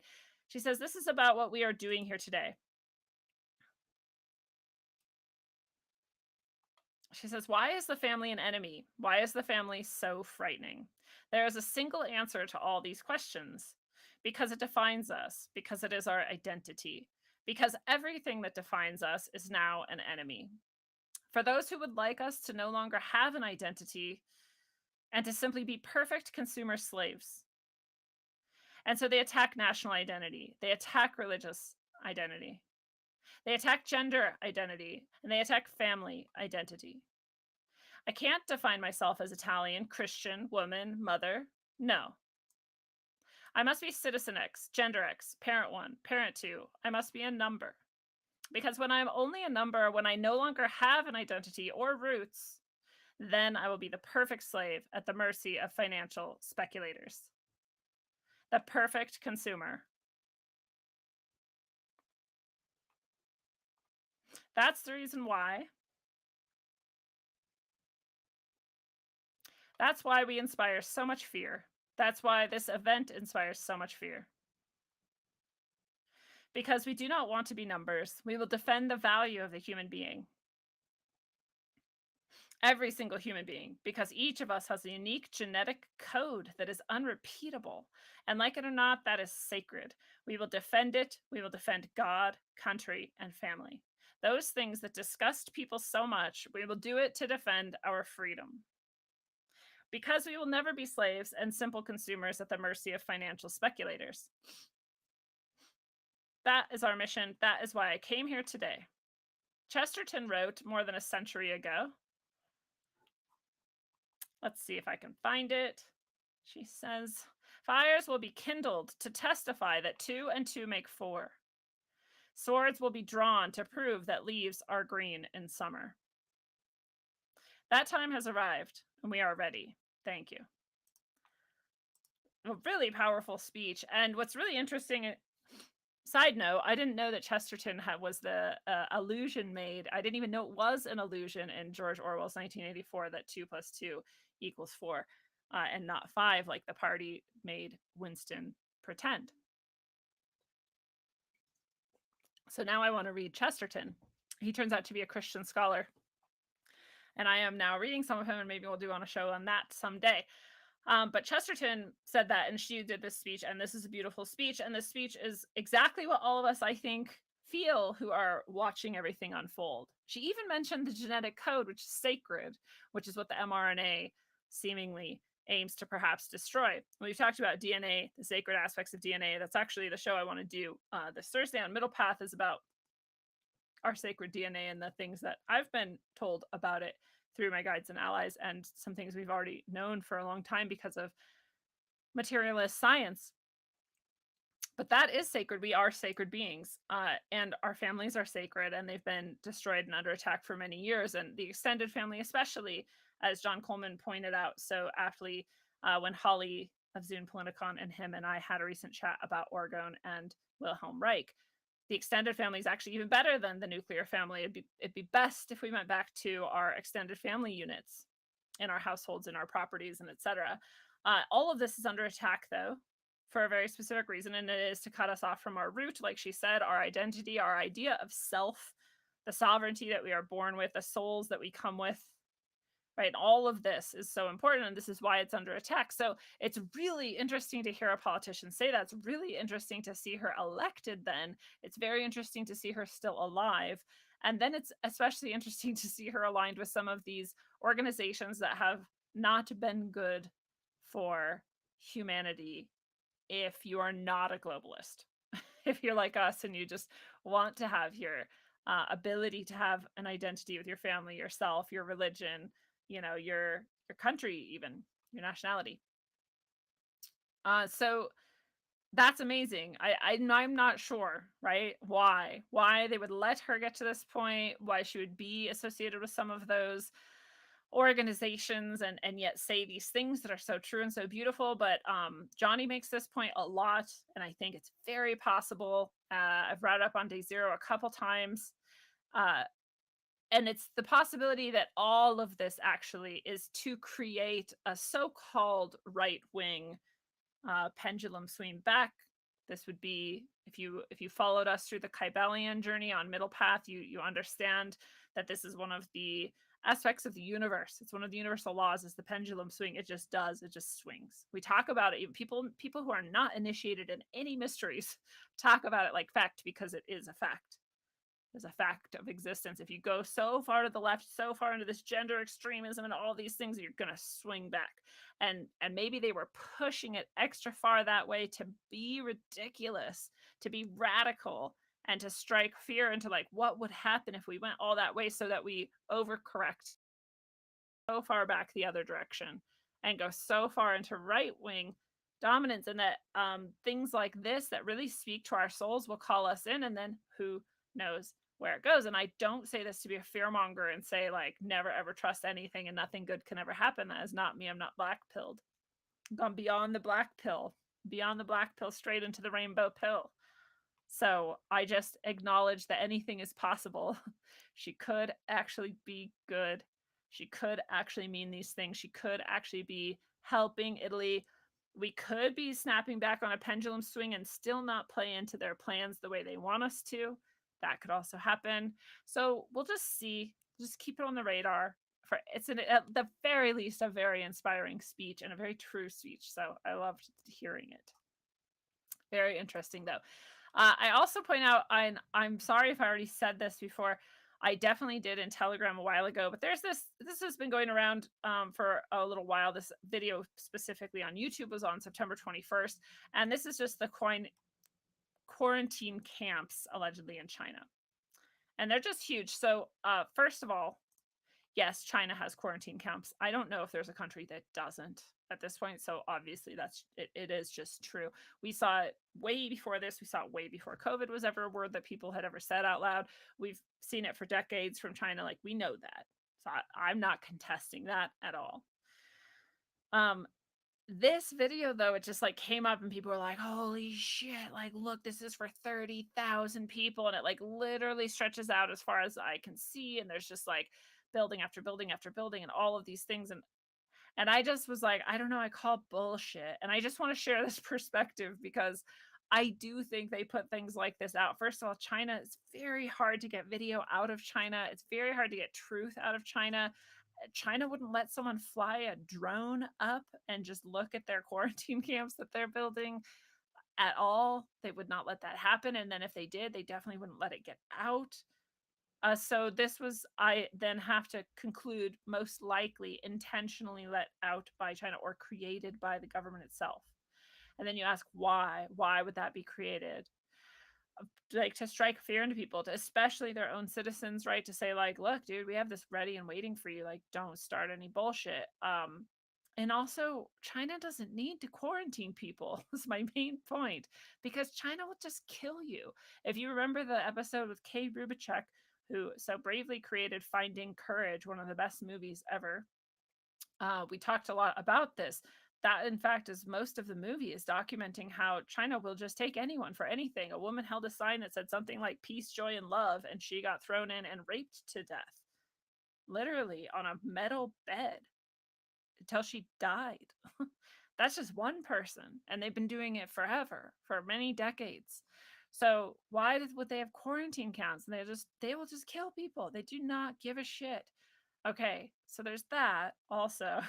She says, this is about what we are doing here today. She says, why is the family an enemy? Why is the family so frightening? There is a single answer to all these questions. Because it defines us, because it is our identity, because everything that defines us is now an enemy. For those who would like us to no longer have an identity and to simply be perfect consumer slaves. And so they attack national identity, they attack religious identity, they attack gender identity, and they attack family identity. I can't define myself as Italian, Christian, woman, mother. No. I must be citizen X, gender X, parent 1, parent 2. I must be a number. Because when I'm only a number, when I no longer have an identity or roots, then I will be the perfect slave at the mercy of financial speculators. The perfect consumer. That's the reason why. That's why we inspire so much fear. That's why this event inspires so much fear. Because we do not want to be numbers. We will defend the value of the human being. Every single human being, because each of us has a unique genetic code that is unrepeatable. And like it or not, that is sacred. We will defend it. We will defend God, country, and family. Those things that disgust people so much, we will do it to defend our freedom. Because we will never be slaves and simple consumers at the mercy of financial speculators. That is our mission. That is why I came here today. Chesterton wrote more than a century ago. Let's see if I can find it. She says, fires will be kindled to testify that 2 and 2 make 4. Swords will be drawn to prove that leaves are green in summer. That time has arrived, and we are ready. Thank you. A really powerful speech. And what's really interesting, side note, I didn't know that Chesterton was the allusion made. I didn't even know it was an allusion in George Orwell's 1984 that 2 + 2 = 4 and not 5, like the party made Winston pretend. So now I want to read Chesterton. He turns out to be a Christian scholar. And I am now reading some of him, and maybe we'll do on a show on that someday. But Chesterton said that, and she did this speech, and this is a beautiful speech. And this speech is exactly what all of us, I think, feel who are watching everything unfold. She even mentioned the genetic code, which is sacred, which is what the mRNA seemingly aims to perhaps destroy. We've talked about DNA, the sacred aspects of DNA. That's actually the show I want to do this Thursday on Middle Path, is about our sacred DNA and the things that I've been told about it through my guides and allies, and some things we've already known for a long time because of materialist science. But that is sacred. We are sacred beings, and our families are sacred, and they've been destroyed and under attack for many years, and the extended family especially, as John Coleman pointed out so aptly when Holly of Zune Politicon and him and I had a recent chat about Orgone and Wilhelm Reich. The extended family is actually even better than the nuclear family. It'd be best if we went back to our extended family units in our households, in our properties, and etc. All of this is under attack, though, for a very specific reason, and it is to cut us off from our root, like she said, our identity, our idea of self, the sovereignty that we are born with, the souls that we come with. Right, all of this is so important, and this is why it's under attack. So it's really interesting to hear a politician say that. It's really interesting to see her elected then. It's very interesting to see her still alive. And then it's especially interesting to see her aligned with some of these organizations that have not been good for humanity if you are not a globalist. If you're like us and you just want to have your ability to have an identity with your family, yourself, your religion, your country, even your nationality. So that's amazing. I'm not sure, right? Why they would let her get to this point, why she would be associated with some of those organizations and yet say these things that are so true and so beautiful. But Johnny makes this point a lot, and I think it's very possible. I've brought it up on Day Zero a couple times. And it's the possibility that all of this actually is to create a so-called right-wing pendulum swing back. This would be, if you followed us through the Kybalion journey on Middle Path, you understand that this is one of the aspects of the universe. It's one of the universal laws, is the pendulum swing. It just does. It just swings. We talk about it. Even people who are not initiated in any mysteries talk about it like fact, because it is a fact. Is a fact of existence. If you go so far to the left, so far into this gender extremism and all these things, you're gonna swing back. And maybe they were pushing it extra far that way to be ridiculous, to be radical, and to strike fear into like what would happen if we went all that way, so that we overcorrect so far back the other direction and go so far into right-wing dominance, and that things like this that really speak to our souls will call us in, and then who knows where it goes. And I don't say this to be a fearmonger and say like never ever trust anything and nothing good can ever happen. That is not me. I'm not black pilled. I've gone beyond the black pill, straight into the rainbow pill. So I just acknowledge that anything is possible. She could actually be good. She could actually mean these things. She could actually be helping Italy. We could be snapping back on a pendulum swing and still not play into their plans the way they want us to. That could also happen. So we'll just see. Just keep it on the radar. It's at the very least a very inspiring speech and a very true speech. So I loved hearing it. Very interesting, though. I also point out, I'm sorry if I already said this before. I definitely did in Telegram a while ago, but there's this has been going around for a little while. This video specifically on YouTube was on September 21st. And this is just the quarantine camps allegedly in China. And they're just huge. So first of all, yes, China has quarantine camps. I don't know if there's a country that doesn't. at this point. So obviously it is just true. We saw it way before this. We saw it way before COVID was ever a word that people had ever said out loud. We've seen it for decades from China. Like, we know that. So I'm not contesting that at all. This video, though, it just like came up and people were like, holy shit, like, look, this is for 30,000 people. And it like literally stretches out as far as I can see. And there's just like building after building after building and all of these things. And I just was like, I don't know, I call bullshit. And I just want to share this perspective because I do think they put things like this out. First of all, China, it's very hard to get video out of China. It's very hard to get truth out of China. China wouldn't let someone fly a drone up and just look at their quarantine camps that they're building at all. They would not let that happen. And then if they did, they definitely wouldn't let it get out. So this was, I then have to conclude, most likely intentionally let out by China or created by the government itself. And then you ask why? Why would that be created? Like, to strike fear into people, to especially their own citizens, right? To say like, look, dude, we have this ready and waiting for you. Like, don't start any bullshit. And also, China doesn't need to quarantine people. Is my main point, because China will just kill you. If you remember the episode with Kay Rubachek, who so bravely created Finding Courage, one of the best movies ever, we talked a lot about this. That, in fact, is most of the movie is documenting how China will just take anyone for anything. A woman held a sign that said something like peace, joy, and love, and she got thrown in and raped to death, literally on a metal bed until she died. That's just one person, and they've been doing it forever, for many decades. So why would they have quarantine counts? And they will just kill people. They do not give a shit. Okay, so there's that also.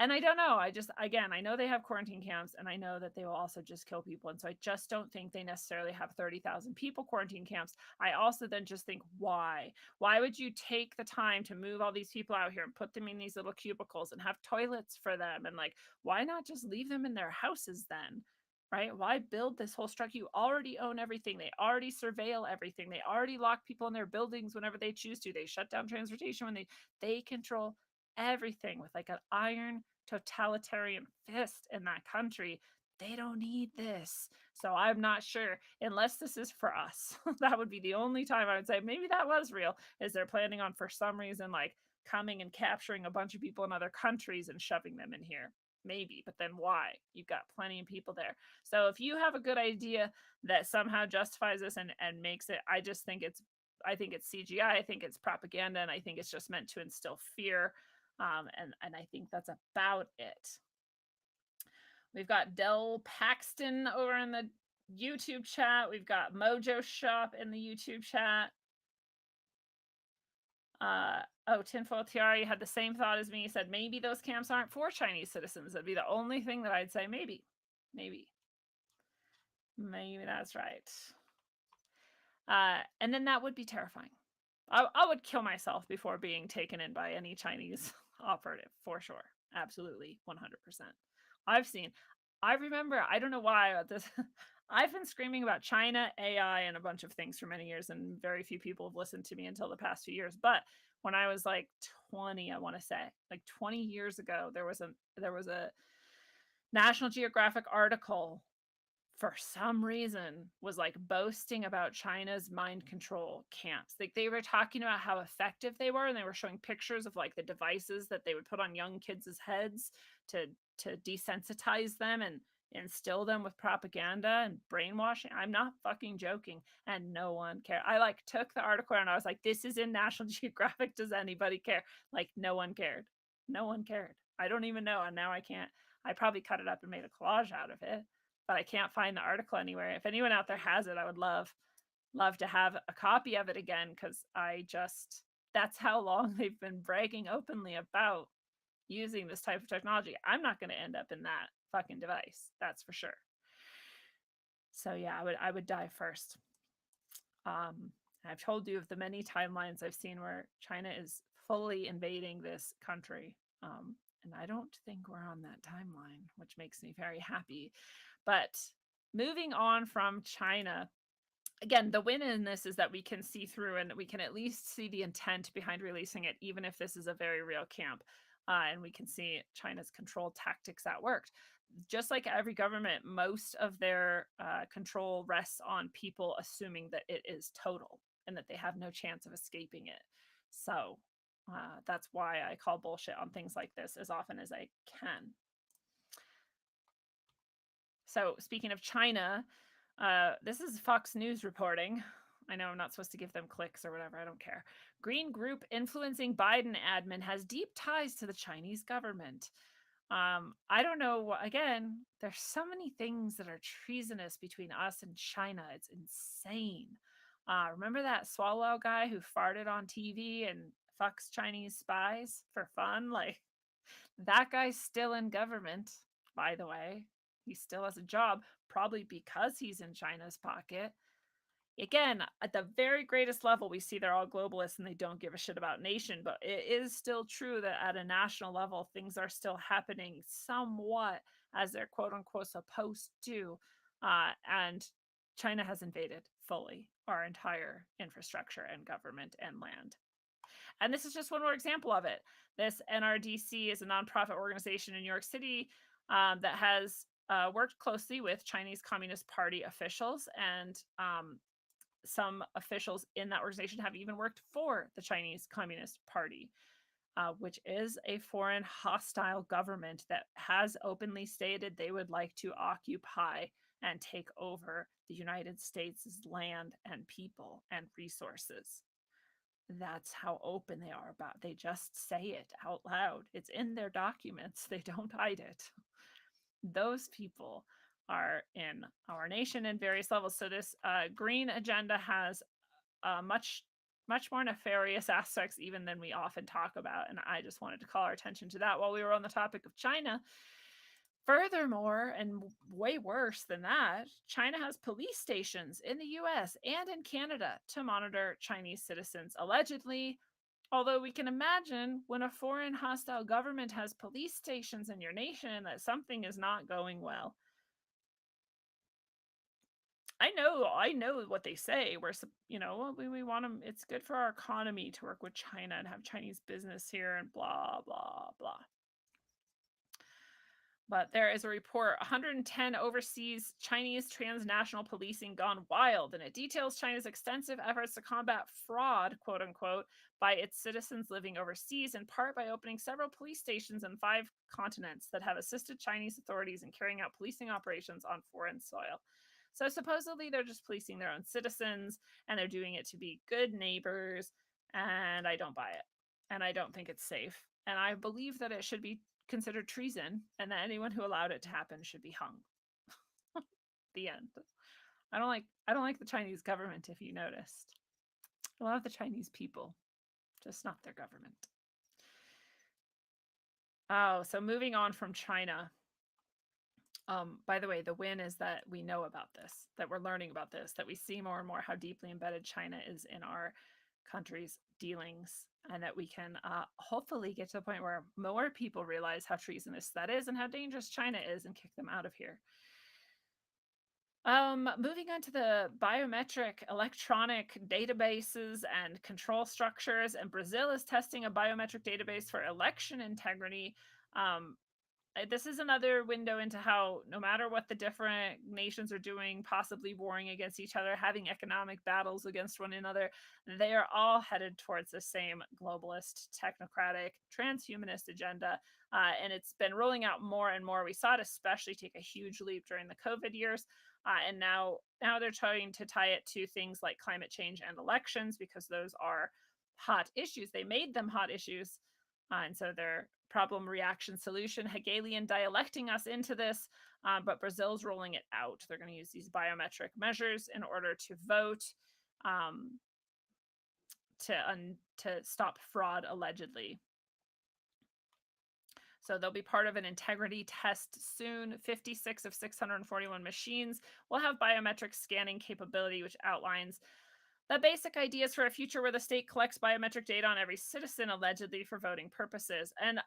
And I don't know. I know they have quarantine camps, and I know that they will also just kill people. And so I just don't think they necessarily have 30,000 people quarantine camps. I also then just think, why? Why would you take the time to move all these people out here and put them in these little cubicles and have toilets for them? And like, why not just leave them in their houses then? Right? Why build this whole structure? You already own everything. They already surveil everything. They already lock people in their buildings whenever they choose to. They shut down transportation when they control everything with like an iron totalitarian fist in that country. They don't need this. So I'm not sure, unless this is for us. That would be the only time I would say maybe that was real, is they're planning on, for some reason, like coming and capturing a bunch of people in other countries and shoving them in here. Maybe, but then why? You've got plenty of people there. So if you have a good idea that somehow justifies this and makes it, I think it's CGI. I think it's propaganda, and I think it's just meant to instill fear. And I think that's about it. We've got Del Paxton over in the YouTube chat. We've got Mojo Shop in the YouTube chat. Tinfoil Tiara had the same thought as me. He said, maybe those camps aren't for Chinese citizens. That'd be the only thing that I'd say. Maybe that's right. And then that would be terrifying. I would kill myself before being taken in by any Chinese operative, for sure. Absolutely, 100%. I remember, I don't know why, I've been screaming about China, AI, and a bunch of things for many years, and very few people have listened to me until the past few years. But when I was like 20, I want to say, like 20 years ago, there was a National Geographic article, for some reason, was like boasting about China's mind control camps. Like, they were talking about how effective they were, and they were showing pictures of like the devices that they would put on young kids' heads to desensitize them and instill them with propaganda and brainwashing. I'm not fucking joking. And no one cared. I like took the article and I was like, this is in National Geographic. Does anybody care? Like, no one cared. No one cared. I don't even know. And now I can't. I probably cut it up and made a collage out of it, but I can't find the article anywhere. If anyone out there has it, I would love to have a copy of it again, because that's how long they've been bragging openly about using this type of technology. I'm not going to end up in that fucking device, that's for sure. So yeah, I would die first. I've told you of the many timelines I've seen where China is fully invading this country. And I don't think we're on that timeline, which makes me very happy. But moving on from China, again, the win in this is that we can see through, and we can at least see the intent behind releasing it, even if this is a very real camp. And we can see China's control tactics at work. Just like every government, most of their control rests on people assuming that it is total and that they have no chance of escaping it. So that's why I call bullshit on things like this as often as I can. So speaking of China, this is Fox News reporting. I know I'm not supposed to give them clicks or whatever. I don't care. Green group influencing Biden admin has deep ties to the Chinese government. I don't know. Again, there's so many things that are treasonous between us and China. It's insane. Remember that Swalwell guy who farted on TV and fucks Chinese spies for fun? Like, that guy's still in government, by the way. He still has a job, probably because he's in China's pocket. Again, at the very greatest level, we see they're all globalists and they don't give a shit about nation, but it is still true that at a national level, things are still happening somewhat as they're quote unquote supposed to. And China has invaded fully our entire infrastructure and government and land. And this is just one more example of it. This NRDC is a nonprofit organization in New York City that has worked closely with Chinese Communist Party officials, and some officials in that organization have even worked for the Chinese Communist Party, which is a foreign hostile government that has openly stated they would like to occupy and take over the United States' land and people and resources. That's how open they are about it. They just say it out loud. It's in their documents. They don't hide it. Those people are in our nation in various levels. So this green agenda has much more nefarious aspects even than we often talk about. And I just wanted to call our attention to that while we were on the topic of China. Furthermore, and way worse than that, China has police stations in the US and in Canada to monitor Chinese citizens, allegedly. Although we can imagine when a foreign hostile government has police stations in your nation that something is not going well. I know what they say. We want them. It's good for our economy to work with China and have Chinese business here and blah, blah, blah. But there is a report, 110 overseas Chinese transnational policing gone wild, and it details China's extensive efforts to combat fraud, quote unquote, by its citizens living overseas, in part by opening several police stations in 5 continents that have assisted Chinese authorities in carrying out policing operations on foreign soil. So supposedly they're just policing their own citizens, and they're doing it to be good neighbors, and I don't buy it. And I don't think it's safe. And I believe that it should be considered treason, and that anyone who allowed it to happen should be hung. The end. I don't like the Chinese government, if you noticed. I love the Chinese people, just not their government. Oh, so moving on from China. By the way, the win is that we know about this, that we're learning about this, that we see more and more how deeply embedded China is in our country's dealings, and that we can hopefully get to the point where more people realize how treasonous that is and how dangerous China is and kick them out of here. Moving on to the biometric electronic databases and control structures, and Brazil is testing a biometric database for election integrity. This is another window into how, no matter what the different nations are doing, possibly warring against each other, having economic battles against one another, they are all headed towards the same globalist, technocratic, transhumanist agenda. And it's been rolling out more and more. We saw it especially take a huge leap during the COVID years. And now they're trying to tie it to things like climate change and elections, because those are hot issues. They made them hot issues. And so they're problem, reaction, solution, Hegelian dialecting us into this, but Brazil's rolling it out. They're going to use these biometric measures in order to vote, to stop fraud, allegedly. So they'll be part of an integrity test soon. 56 of 641 machines will have biometric scanning capability, which outlines the basic ideas for a future where the state collects biometric data on every citizen, allegedly for voting purposes. And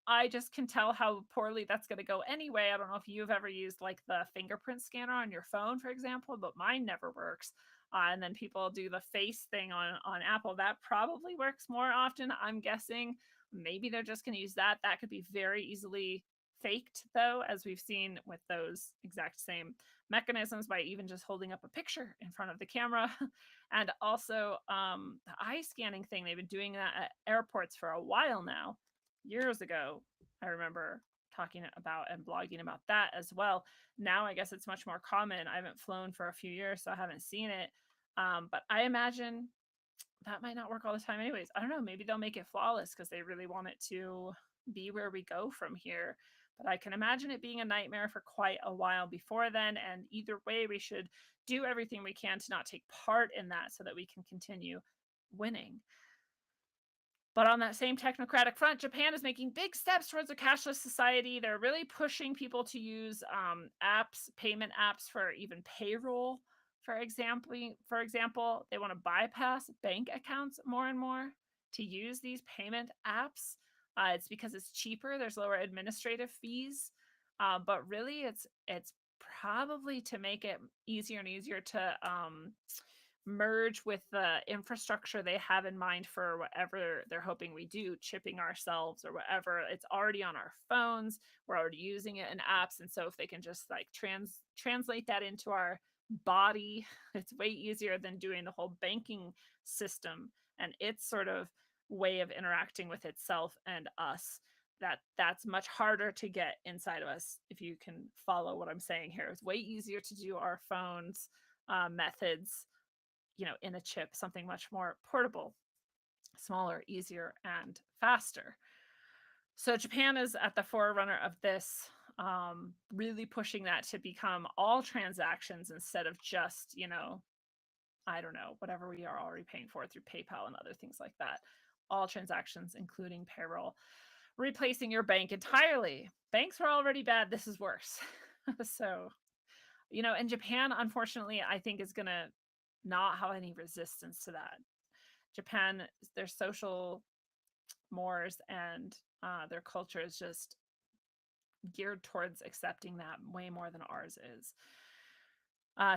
I just can tell how poorly that's going to go anyway. I don't know if you've ever used like the fingerprint scanner on your phone, for example, but mine never works. And then people do the face thing on Apple. That probably works more often, I'm guessing. Maybe they're just going to use that. That could be very easily faked, though, as we've seen with those exact same mechanisms by even just holding up a picture in front of the camera. And also the eye scanning thing, they've been doing that at airports for a while now. Years ago, I remember talking about and blogging about that as well. Now I guess it's much more common. I haven't flown for a few years, so I haven't seen it. But I imagine that might not work all the time anyways. I don't know, maybe they'll make it flawless because they really want it to be where we go from here. But I can imagine it being a nightmare for quite a while before then. And either way, we should do everything we can to not take part in that so that we can continue winning. But on that same technocratic front, Japan is making big steps towards a cashless society. They're really pushing people to use apps, payment apps for even payroll. For example, they want to bypass bank accounts more and more to use these payment apps. It's because it's cheaper. There's lower administrative fees, but really, it's probably to make it easier and easier to merge with the infrastructure they have in mind for whatever they're hoping we do, chipping ourselves or whatever. It's already on our phones. We're already using it in apps, and so if they can just like translate that into our body, it's way easier than doing the whole banking system and its sort of way of interacting with itself and us. That's much harder to get inside of us, if you can follow what I'm saying here. It's way easier to do our phones methods, in a chip, something much more portable, smaller, easier, and faster. So Japan is at the forerunner of this, really pushing that to become all transactions instead of just, I don't know, whatever we are already paying for through PayPal and other things like that. All transactions, including payroll, replacing your bank entirely. Banks were already bad. This is worse. So, and Japan, unfortunately, I think is going to not have any resistance to that. Japan, their social mores and their culture is just geared towards accepting that way more than ours is.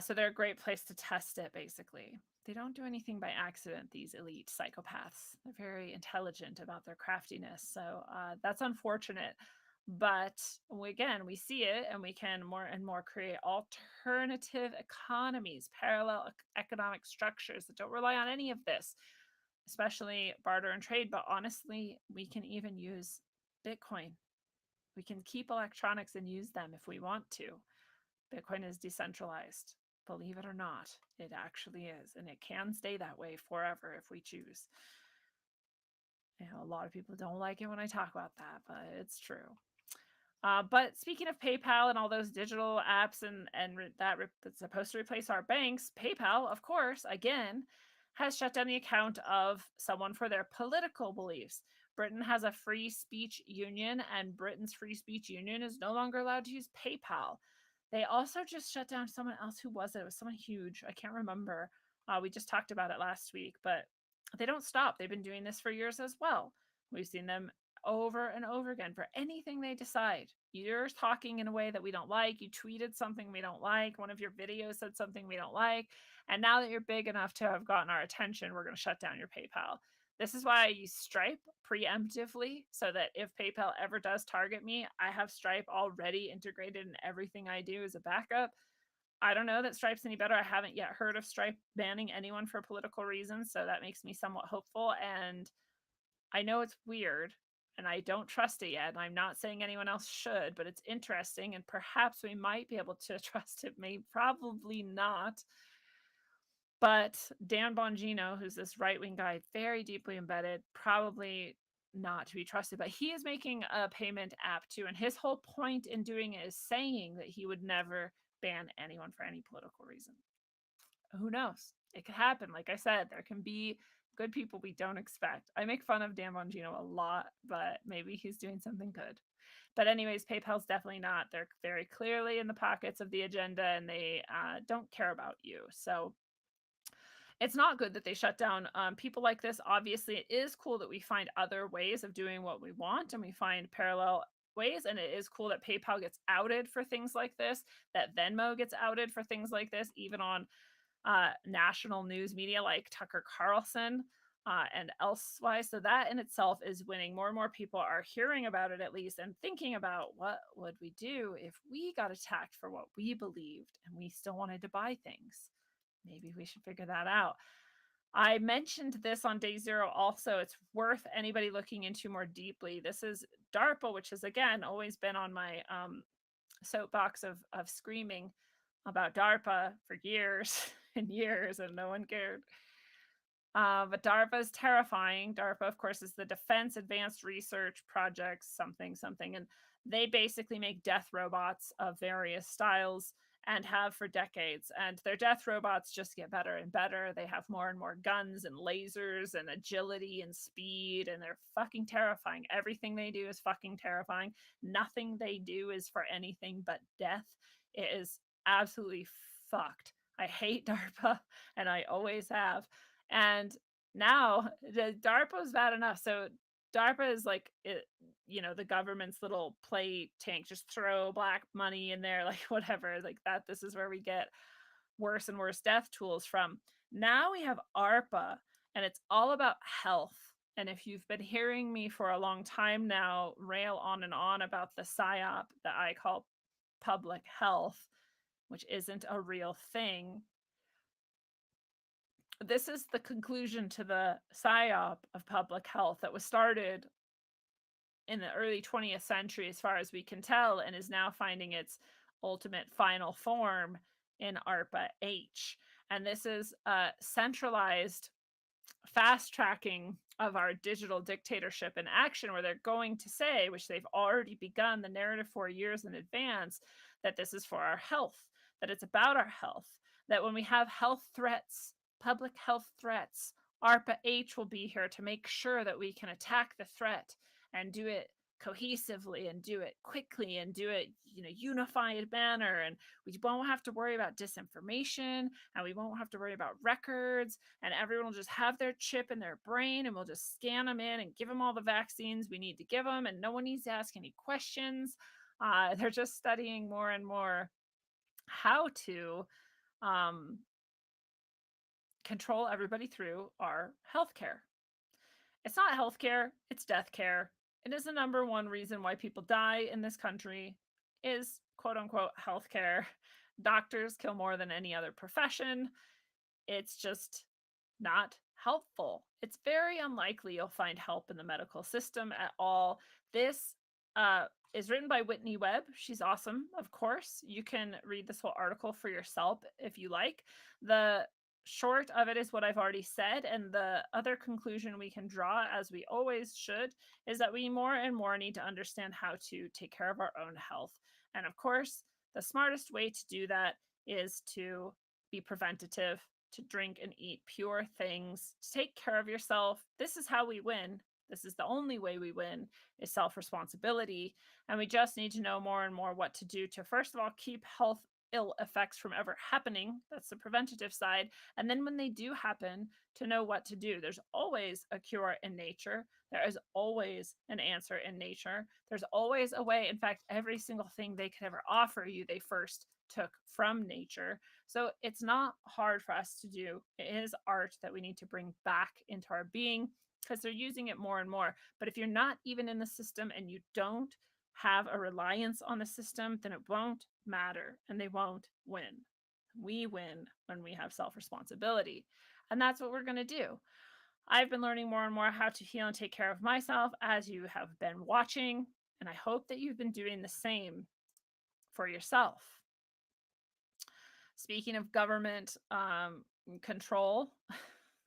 So they're a great place to test it, basically. They don't do anything by accident, these elite psychopaths. They're very intelligent about their craftiness. So that's unfortunate. But again, we see it, and we can more and more create alternative economies, parallel economic structures that don't rely on any of this, especially barter and trade. But honestly, we can even use Bitcoin. We can keep electronics and use them if we want to. Bitcoin is decentralized. Believe it or not, it actually is. And it can stay that way forever if we choose. A lot of people don't like it when I talk about that, but it's true. But speaking of PayPal and all those digital apps that's supposed to replace our banks, PayPal, of course, again, has shut down the account of someone for their political beliefs. Britain has a free speech union, and Britain's free speech union is no longer allowed to use PayPal. They also just shut down someone else. Who was it? It was someone huge. I can't remember. We just talked about it last week, but they don't stop. They've been doing this for years as well. We've seen them over and over again for anything they decide. You're talking in a way that we don't like. You tweeted something we don't like. One of your videos said something we don't like. And now that you're big enough to have gotten our attention, we're going to shut down your PayPal. This is why I use Stripe preemptively, so that if PayPal ever does target me, I have Stripe already integrated in everything I do as a backup. I don't know that Stripe's any better. I haven't yet heard of Stripe banning anyone for political reasons, so that makes me somewhat hopeful. And I know it's weird, and I don't trust it yet. And I'm not saying anyone else should, but it's interesting, and perhaps we might be able to trust it. Probably not. But Dan Bongino, who's this right-wing guy, very deeply embedded, probably not to be trusted. But he is making a payment app too, and his whole point in doing it is saying that he would never ban anyone for any political reason. Who knows? It could happen. Like I said, there can be good people we don't expect. I make fun of Dan Bongino a lot, but maybe he's doing something good. But anyways, PayPal's definitely not. They're very clearly in the pockets of the agenda, and they don't care about you. So it's not good that they shut down people like this. Obviously, it is cool that we find other ways of doing what we want, and we find parallel ways. And it is cool that PayPal gets outed for things like this, that Venmo gets outed for things like this, even on national news media like Tucker Carlson. and elsewise. So that in itself is winning. More and more people are hearing about it, at least, and thinking about what would we do if we got attacked for what we believed and we still wanted to buy things. Maybe we should figure that out. I mentioned this on day zero also. It's worth anybody looking into more deeply. This is DARPA, which has, again, always been on my soapbox of screaming about DARPA for years and years, and no one cared. But DARPA is terrifying. DARPA, of course, is the Defense Advanced Research Project, something, something. And they basically make death robots of various styles and have for decades. And their death robots just get better and better. They have more and more guns and lasers and agility and speed, and they're fucking terrifying. Everything they do is fucking terrifying. Nothing they do is for anything but death. It is absolutely fucked. I hate DARPA, and I always have. And now the DARPA is bad enough. So DARPA is like it, the government's little play tank. Just throw black money in there, like whatever, like that. This is where we get worse and worse death tools from. Now we have ARPA, and it's all about health. And if you've been hearing me for a long time now rail on and on about the PSYOP that I call public health, which isn't a real thing, this is the conclusion to the PSYOP of public health that was started in the early 20th century, as far as we can tell, and is now finding its ultimate final form in ARPA H. And this is a centralized fast tracking of our digital dictatorship in action, where they're going to say, which they've already begun the narrative for years in advance, that this is for our health, that it's about our health, that when we have health threats, public health threats, ARPA H will be here to make sure that we can attack the threat and do it cohesively and do it quickly and do it in a unified manner. And we won't have to worry about disinformation, and we won't have to worry about records, and everyone will just have their chip in their brain, and we'll just scan them in and give them all the vaccines we need to give them, and no one needs to ask any questions. They're just studying more and more how to control everybody through our healthcare. It's not healthcare, it's death care. It is the number one reason why people die in this country is quote unquote healthcare. Doctors kill more than any other profession. It's just not helpful. It's very unlikely you'll find help in the medical system at all. This is written by Whitney Webb. She's awesome, of course. You can read this whole article for yourself if you like. The short of it is what I've already said, and the other conclusion we can draw, as we always should, is that we more and more need to understand how to take care of our own health. And of course, the smartest way to do that is to be preventative, to drink and eat pure things, to take care of yourself. This is how we win. This is the only way we win, is self-responsibility. And we just need to know more and more what to do to, first of all, keep health ill effects from ever happening. That's the preventative side. And then when they do happen, to know what to do. There's always a cure in nature. There is always an answer in nature. There's always a way. In fact, every single thing they could ever offer you, they first took from nature. So it's not hard for us to do. It is art that we need to bring back into our being, because they're using it more and more. But if you're not even in the system and you don't have a reliance on the system, then it won't matter and they won't win. We win when we have self-responsibility. And that's what we're going to do. I've been learning more and more how to heal and take care of myself, as you have been watching. And I hope that you've been doing the same for yourself. Speaking of government control,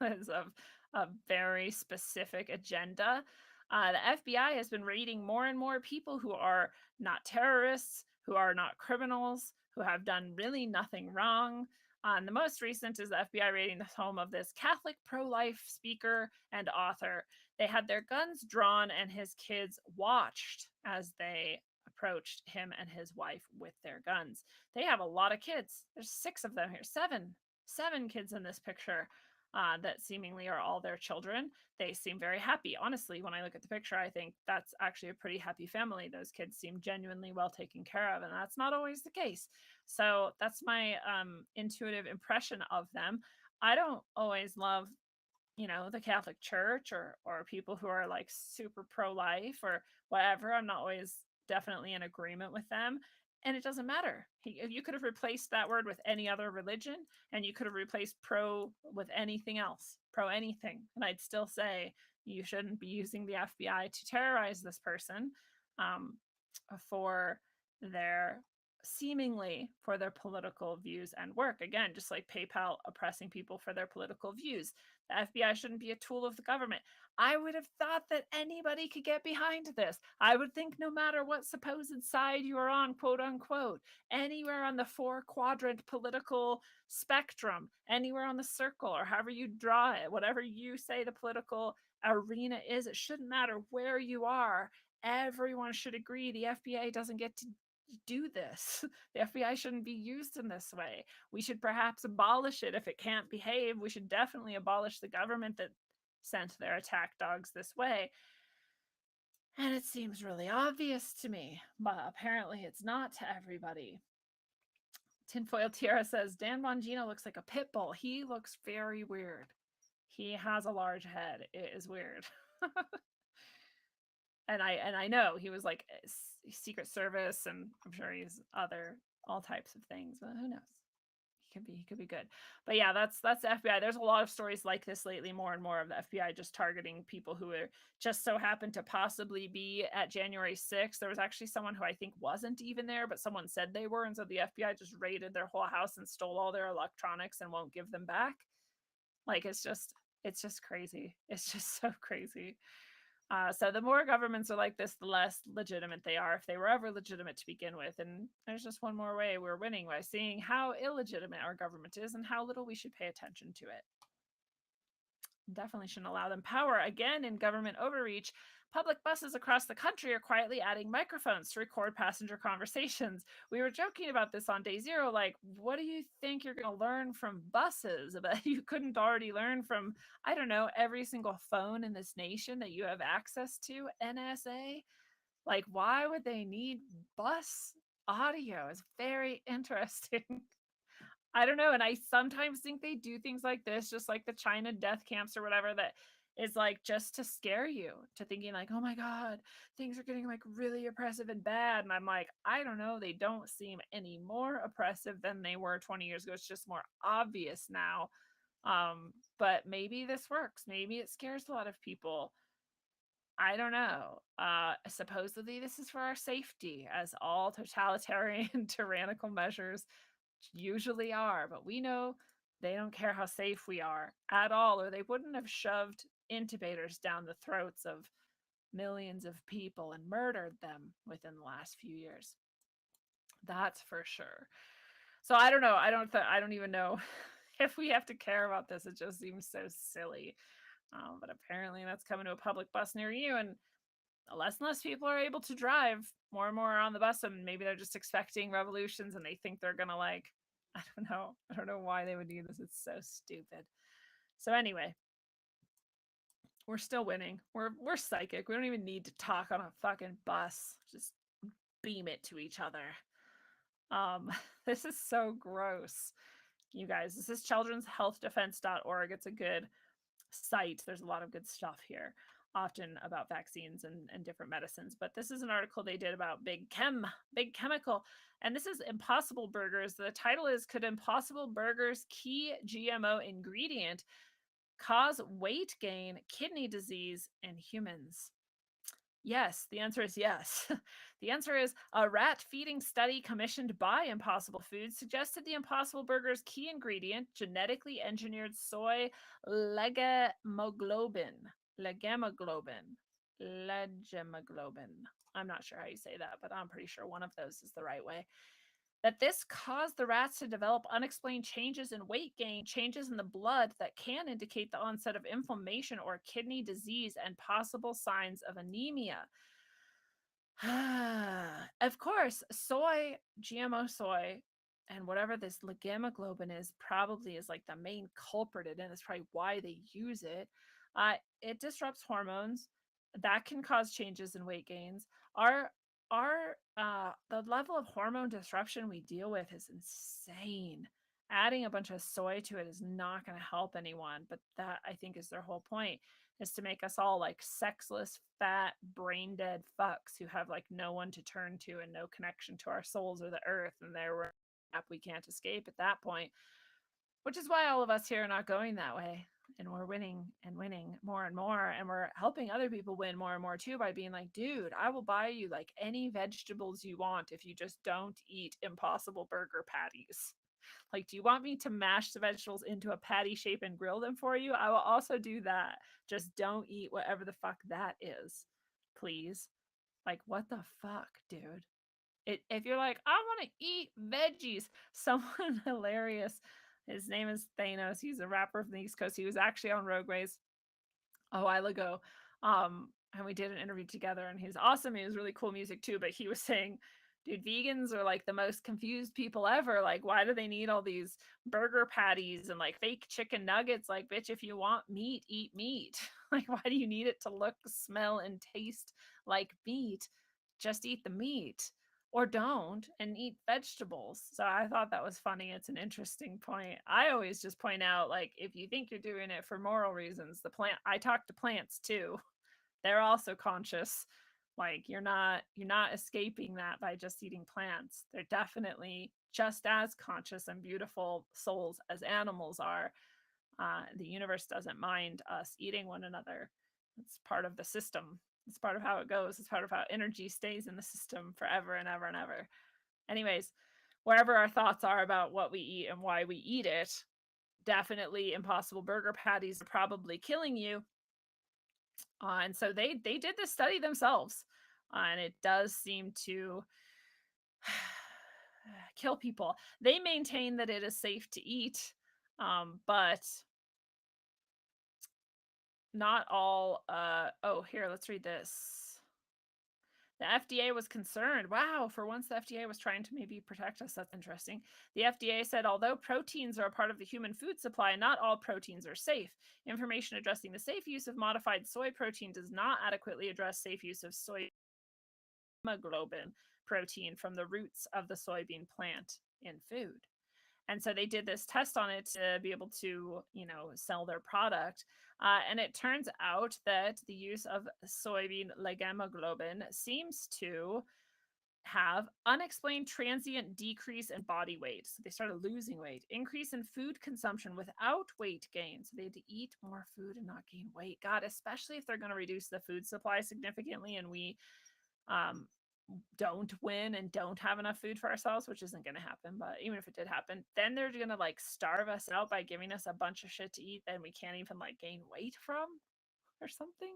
is a very specific agenda. The FBI has been raiding more and more people who are not terrorists, who are not criminals, who have done really nothing wrong. And the most recent is the FBI raiding the home of this Catholic pro-life speaker and author. They had their guns drawn and his kids watched as they approached him and his wife with their guns. They have a lot of kids. There's 6 of them here, 7 kids in this picture. That seemingly are all their children. They seem very happy. Honestly, when I look at the picture, I think that's actually a pretty happy family. Those kids seem genuinely well taken care of, and that's not always the case. So that's my intuitive impression of them. I don't always love the Catholic Church or people who are like super pro-life or whatever. I'm not always definitely in agreement with them. And it doesn't matter. You could have replaced that word with any other religion, and you could have replaced pro with anything else, pro anything. And I'd still say you shouldn't be using the FBI to terrorize this person um, for their for their political views and work. Again, just like PayPal oppressing people for their political views. The FBI shouldn't be a tool of the government. I would have thought that anybody could get behind this. I would think no matter what supposed side you are on, quote unquote, anywhere on the 4-quadrant political spectrum, anywhere on the circle, or however you draw it, whatever you say the political arena is, it shouldn't matter where you are. Everyone should agree the FBI doesn't get to do this. The FBI shouldn't be used in this way. We should perhaps abolish it if it can't behave. We should definitely abolish the government that sent their attack dogs this way. And it seems really obvious to me, but apparently it's not to everybody. Tinfoil Tiara says, Dan Bongino looks like a pit bull. He looks very weird. He has a large head. It is weird. And I know he was like Secret Service, and I'm sure he's all types of things, but who knows? He could be good. But yeah, that's the FBI. There's a lot of stories like this lately, more and more of the FBI just targeting people who are just so happen to possibly be at January 6th. There was actually someone who I think wasn't even there, but someone said they were, and so the FBI just raided their whole house and stole all their electronics and won't give them back. Like it's just crazy. It's just so crazy. So the more governments are like this, the less legitimate they are, if they were ever legitimate to begin with. And there's just one more way we're winning, by seeing how illegitimate our government is and how little we should pay attention to it. Definitely shouldn't allow them power. Again, in government overreach, public buses across the country are quietly adding microphones to record passenger conversations. We were joking about this on day 0. Like, what do you think you're going to learn from buses? But you couldn't already learn from, I don't know, every single phone in this nation that you have access to, NSA? Like, why would they need bus audio? It's very interesting. I don't know. And I sometimes think they do things like this, just like the China death camps or whatever, that is like just to scare you to thinking like, oh my God, things are getting like really oppressive and bad. And I'm like, I don't know. They don't seem any more oppressive than they were 20 years ago. It's just more obvious now. But maybe this works. Maybe it scares a lot of people. I don't know. Supposedly this is for our safety, as all totalitarian tyrannical measures usually are, but we know they don't care how safe we are at all, or they wouldn't have shoved intubators down the throats of millions of people and murdered them within the last few years. That's for sure. So I don't know. I don't even know if we have to care about this. It just seems so silly. But apparently that's coming to a public bus near you, and less people are able to drive. More and more are on the bus, and maybe they're just expecting revolutions and they think they're gonna like, I don't know why they would do this. It's so stupid. So anyway, we're still winning. We're psychic. We don't even need to talk on a fucking bus. Just beam it to each other. This is so gross. You guys, this is children'shealthdefense.org. It's a good site. There's a lot of good stuff here, often about vaccines and different medicines. But this is an article they did about big chemical. And this is Impossible Burgers. The title is, Could Impossible Burgers' key GMO ingredient cause weight gain, kidney disease in humans? Yes, the answer is yes. The answer is a rat feeding study commissioned by Impossible Foods suggested the Impossible Burger's key ingredient, genetically engineered soy legemoglobin. I'm not sure how you say that, but I'm pretty sure one of those is the right way. That this caused the rats to develop unexplained changes in weight gain, changes in the blood that can indicate the onset of inflammation or kidney disease, and possible signs of anemia. Of course, GMO soy, and whatever this legemoglobin is, probably is like the main culprit, and that's probably why they use it. It disrupts hormones that can cause changes in weight gains. The level of hormone disruption we deal with is insane. adding a bunch of soy to it is not going to help anyone. But that, I think, is their whole point, is to make us all like sexless, fat, brain dead fucks who have like no one to turn to and no connection to our souls or the earth. And we're we can't escape at that point, which is why all of us here are not going that way. And we're winning and winning more and more. And we're helping other people win more and more too by being like, dude, I will buy you like any vegetables you want if you just don't eat Impossible Burger patties. Like, do you want me to mash the vegetables into a patty shape and grill them for you? I will also do that. Just don't eat whatever the fuck that is, please. Like, what the fuck, dude? If you're like, I want to eat veggies, someone hilarious, his name is Thanos. He's a rapper from the East Coast. He was actually on Rogueways a while ago. And we did an interview together, and he's awesome. He was really cool music too. But he was saying, dude, vegans are like the most confused people ever. Like, why do they need all these burger patties and like fake chicken nuggets? Like, bitch, if you want meat, eat meat. Like, why do you need it to look, smell, and taste like meat? Just eat the meat. Or don't, and eat vegetables. So I thought that was funny. It's an interesting point. I always just point out, like, if you think you're doing it for moral reasons, I talk to plants too. They're also conscious. Like, you're not escaping that by just eating plants. They're definitely just as conscious and beautiful souls as animals are. The universe doesn't mind us eating one another. It's part of the system. It's part of how it goes. It's part of how energy stays in the system forever and ever and ever. Anyways, wherever our thoughts are about what we eat and why we eat it, definitely Impossible Burger patties are probably killing you. And so they did this study themselves, and it does seem to kill people. They maintain that it is safe to eat, but not all. Oh, here, let's read this. The FDA was concerned. Wow, for once the FDA was trying to maybe protect us. That's interesting. The FDA said, although proteins are a part of the human food supply, not all proteins are safe. Information addressing the safe use of modified soy protein does not adequately address safe use of soy hemoglobin protein from the roots of the soybean plant in food. And so they did this test on it to be able to, sell their product. And it turns out that the use of soybean legemoglobin seems to have unexplained transient decrease in body weight. So they started losing weight, increase in food consumption without weight gain. So they had to eat more food and not gain weight. God, especially if they're going to reduce the food supply significantly and we don't win and don't have enough food for ourselves, which isn't going to happen, but even if it did happen, then they're going to like starve us out by giving us a bunch of shit to eat that we can't even like gain weight from or something.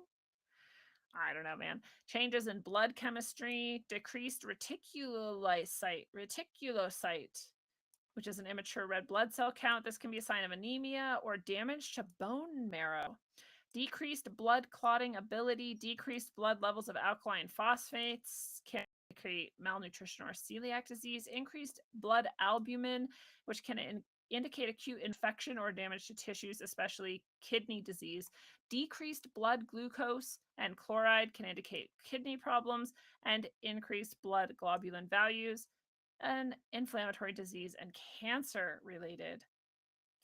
I don't know, man. Changes in blood chemistry, decreased reticulocyte, which is an immature red blood cell count. This can be a sign of anemia or damage to bone marrow. Decreased blood clotting ability, decreased blood levels of alkaline phosphates can create malnutrition or celiac disease, increased blood albumin, which can indicate acute infection or damage to tissues, especially kidney disease. Decreased blood glucose and chloride can indicate kidney problems, and increased blood globulin values, an inflammatory disease and cancer-related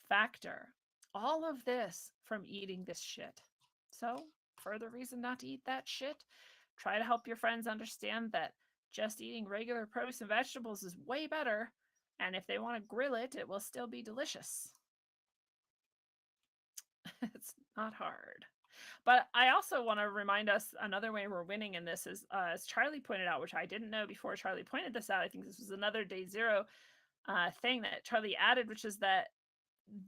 factor. All of this from eating this shit. So, further reason not to eat that shit. Try to help your friends understand that just eating regular produce and vegetables is way better. And if they want to grill it, it will still be delicious. It's not hard. But I also want to remind us another way we're winning in this is, as Charlie pointed out, which I didn't know before Charlie pointed this out. I think this was another day zero thing that Charlie added, which is that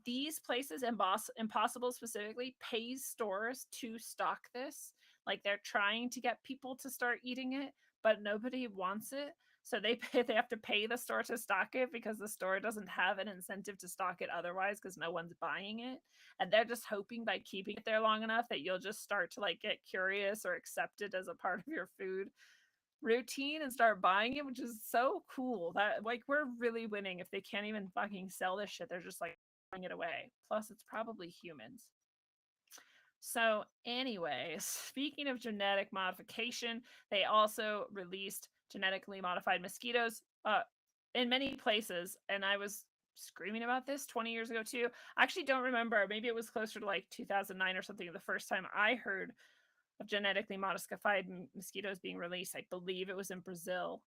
these places, Impossible specifically, pays stores to stock this. Like, they're trying to get people to start eating it, but nobody wants it. So they have to pay the store to stock it because the store doesn't have an incentive to stock it otherwise because no one's buying it. And they're just hoping by keeping it there long enough that you'll just start to like get curious or accept it as a part of your food routine and start buying it, which is so cool. That like we're really winning. If they can't even fucking sell this shit, they're just like throwing it away. Plus it's probably humans. So anyways, speaking of genetic modification, they also released genetically modified mosquitoes in many places. And I was screaming about this 20 years ago too. I actually don't remember. Maybe it was closer to like 2009 or something. The first time I heard of genetically modified mosquitoes being released, I believe it was in Brazil.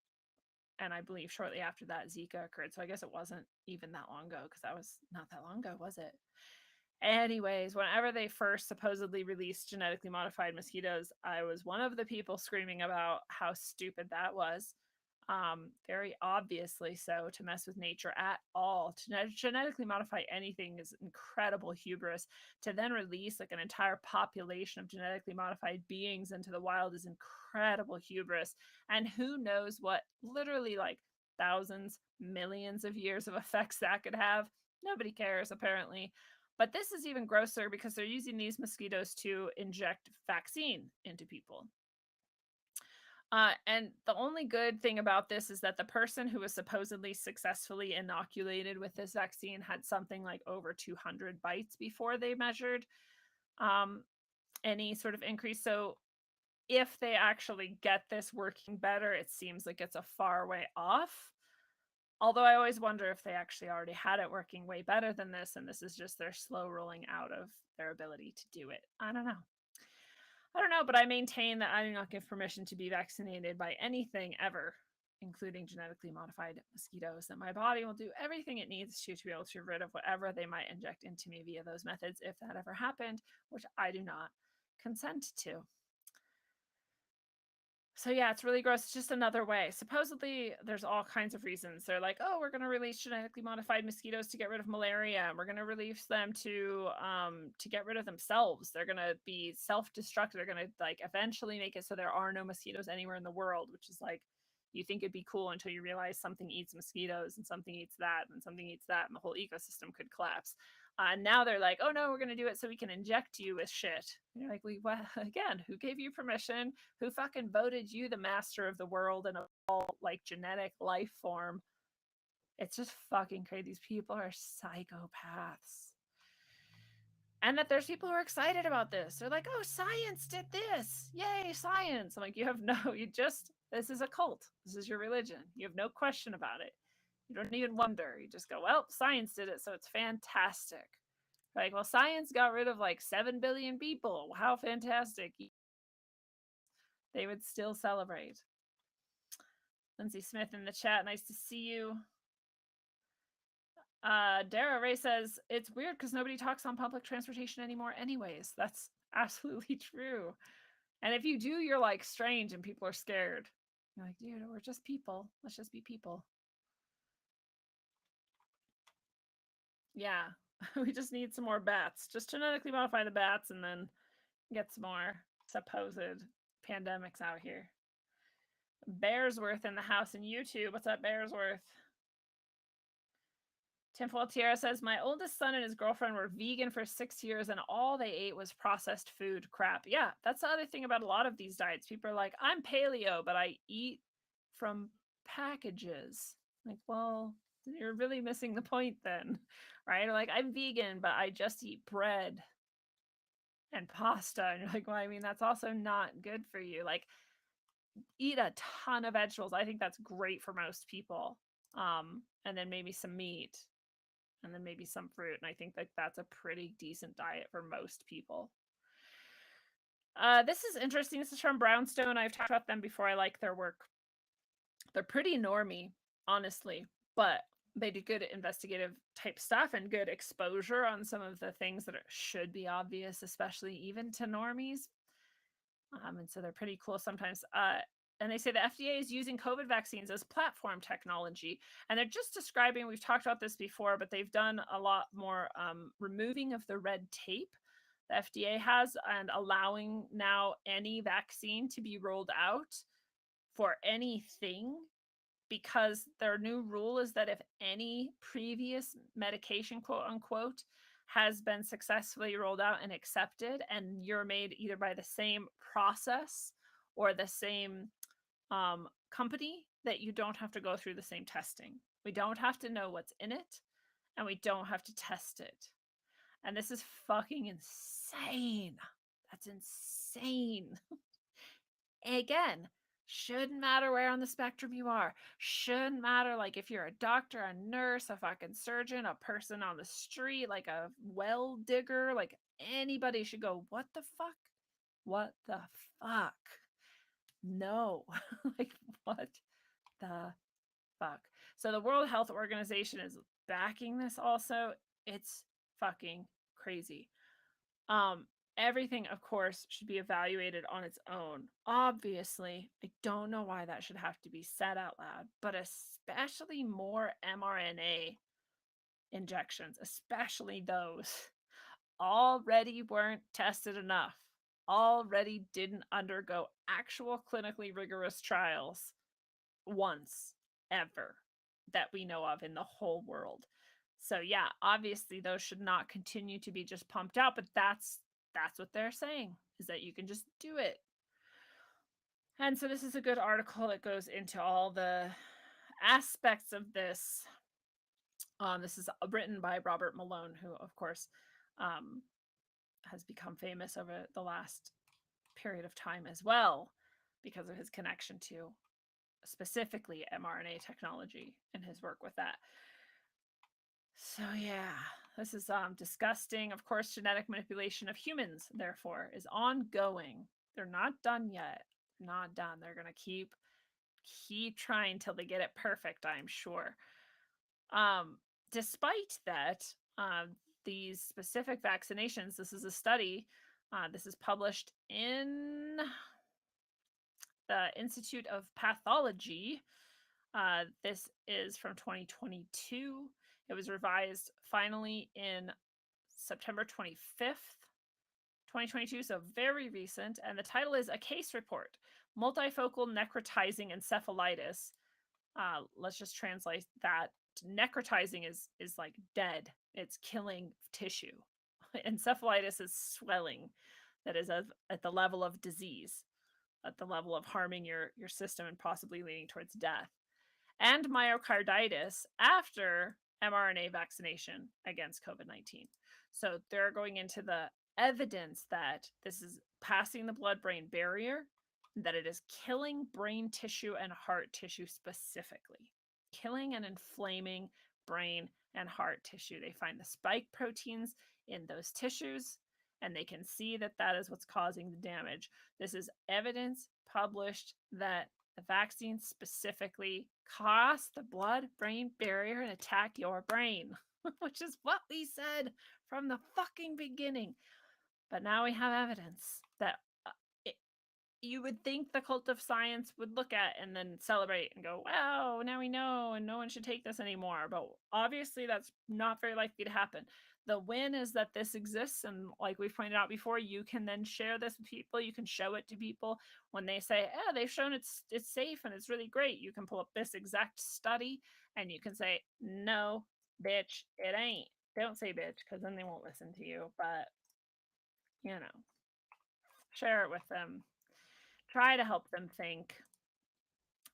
And I believe shortly after that, Zika occurred. So I guess it wasn't even that long ago, because that was not that long ago, was it? Anyways, whenever they first supposedly released genetically modified mosquitoes, I was one of the people screaming about how stupid that was. Very obviously so, to mess with nature at all. To genetically modify anything is incredible hubris. To then release like an entire population of genetically modified beings into the wild is incredible hubris. And who knows what literally like thousands, millions of years of effects that could have. Nobody cares, apparently. But this is even grosser because they're using these mosquitoes to inject vaccine into people. And the only good thing about this is that the person who was supposedly successfully inoculated with this vaccine had something like over 200 bites before they measured any sort of increase. So if they actually get this working better, it seems like it's a far way off. Although I always wonder if they actually already had it working way better than this, and this is just their slow rolling out of their ability to do it. I don't know, but I maintain that I do not give permission to be vaccinated by anything ever, including genetically modified mosquitoes, that my body will do everything it needs to be able to get rid of whatever they might inject into me via those methods, if that ever happened, which I do not consent to. So yeah, it's really gross. It's just another way. Supposedly, there's all kinds of reasons. They're like, oh, we're going to release genetically modified mosquitoes to get rid of malaria, and we're going to release them to get rid of themselves. They're going to be self-destructive. They're going to like eventually make it so there are no mosquitoes anywhere in the world, which is like, you think it'd be cool until you realize something eats mosquitoes and something eats that and something eats that, and the whole ecosystem could collapse. And now they're like, oh no, we're going to do it so we can inject you with shit. And you're like, well, again, who gave you permission? Who fucking voted you the master of the world and of all like genetic life form? It's just fucking crazy. These people are psychopaths. And that there's people who are excited about this. They're like, oh, science did this. Yay, science. I'm like, this is a cult. This is your religion. You have no question about it. You don't even wonder. You just go, well, science did it, so it's fantastic. Like, well, science got rid of like 7 billion people. How fantastic. They would still celebrate. Lindsay Smith in the chat, nice to see you. Dara Ray says, it's weird because nobody talks on public transportation anymore anyways. That's absolutely true. And if you do, you're like strange and people are scared. You're like, dude, we're just people. Let's just be people. Yeah, we just need some more bats. Just genetically modify the bats and then get some more supposed pandemics out here. Bearsworth in the house in YouTube. What's up, Bearsworth? Tinfoil Tiara says, my oldest son and his girlfriend were vegan for 6 years and all they ate was processed food crap. Yeah, that's the other thing about a lot of these diets. People are like, I'm paleo, but I eat from packages. Like, well, you're really missing the point then, right? Or like, I'm vegan, but I just eat bread and pasta. And you're like, well, I mean, that's also not good for you. Like, eat a ton of vegetables. I think that's great for most people. And then maybe some meat. And then maybe some fruit. And I think like that's a pretty decent diet for most people. This is interesting. This is from Brownstone. I've talked about them before. I like their work. They're pretty normie, honestly, but they do good investigative type stuff and good exposure on some of the things that should be obvious, especially even to normies. And so they're pretty cool sometimes. And they say the FDA is using COVID vaccines as platform technology. And they're just describing, we've talked about this before, but they've done a lot more removing of the red tape the FDA has and allowing now any vaccine to be rolled out for anything, because their new rule is that if any previous medication, quote unquote, has been successfully rolled out and accepted, and you're made either by the same process or the same company, that you don't have to go through the same testing. We don't have to know what's in it, and we don't have to test it. And this is fucking insane. That's insane. Again, Shouldn't matter where on the spectrum you are. Shouldn't matter, like, if you're a doctor, a nurse, a fucking surgeon, a person on the street, like a well digger, like anybody should go, what the fuck? What the fuck? No. Like, what the fuck? So the World Health Organization is backing this also. It's fucking crazy. Um, Everything, of course, should be evaluated on its own. Obviously, I don't know why that should have to be said out loud, but especially more mRNA injections, especially those, already weren't tested enough, already didn't undergo actual clinically rigorous trials once ever that we know of in the whole world. So yeah, obviously those should not continue to be just pumped out, but that's what they're saying, is that you can just do it. And so this is a good article that goes into all the aspects of this. This is written by Robert Malone, who of course um, has become famous over the last period of time as well because of his connection to specifically mRNA technology and his work with that. So yeah, this is disgusting. Of course, genetic manipulation of humans, therefore, is ongoing. They're not done yet. Not done. They're gonna keep trying till they get it perfect, I'm sure. Despite that, these specific vaccinations, this is a study, this is published in the Institute of Pathology. This is from 2022. It was revised finally in September 25th, 2022, so very recent. And the title is A Case Report, Multifocal Necrotizing Encephalitis. Let's just translate that. Necrotizing is like dead. It's killing tissue. Encephalitis is swelling that is at the level of disease, at the level of harming your system and possibly leading towards death. And myocarditis after mRNA vaccination against COVID-19. So they're going into the evidence that this is passing the blood-brain barrier, that it is killing brain tissue and heart tissue specifically, killing and inflaming brain and heart tissue. They find the spike proteins in those tissues, and they can see that that is what's causing the damage. This is evidence published that the vaccine specifically cross the blood-brain barrier and attack your brain, which is what we said from the fucking beginning. But now we have evidence that you would think the cult of science would look at and then celebrate and go, wow, now we know and no one should take this anymore. But obviously that's not very likely to happen. The win is that this exists, and like we've pointed out before, you can then share this with people. You can show it to people when they say, "Oh, they've shown it's safe and it's really great." You can pull up this exact study and you can say, "No, bitch, it ain't." Don't say bitch because then they won't listen to you. But share it with them. Try to help them think,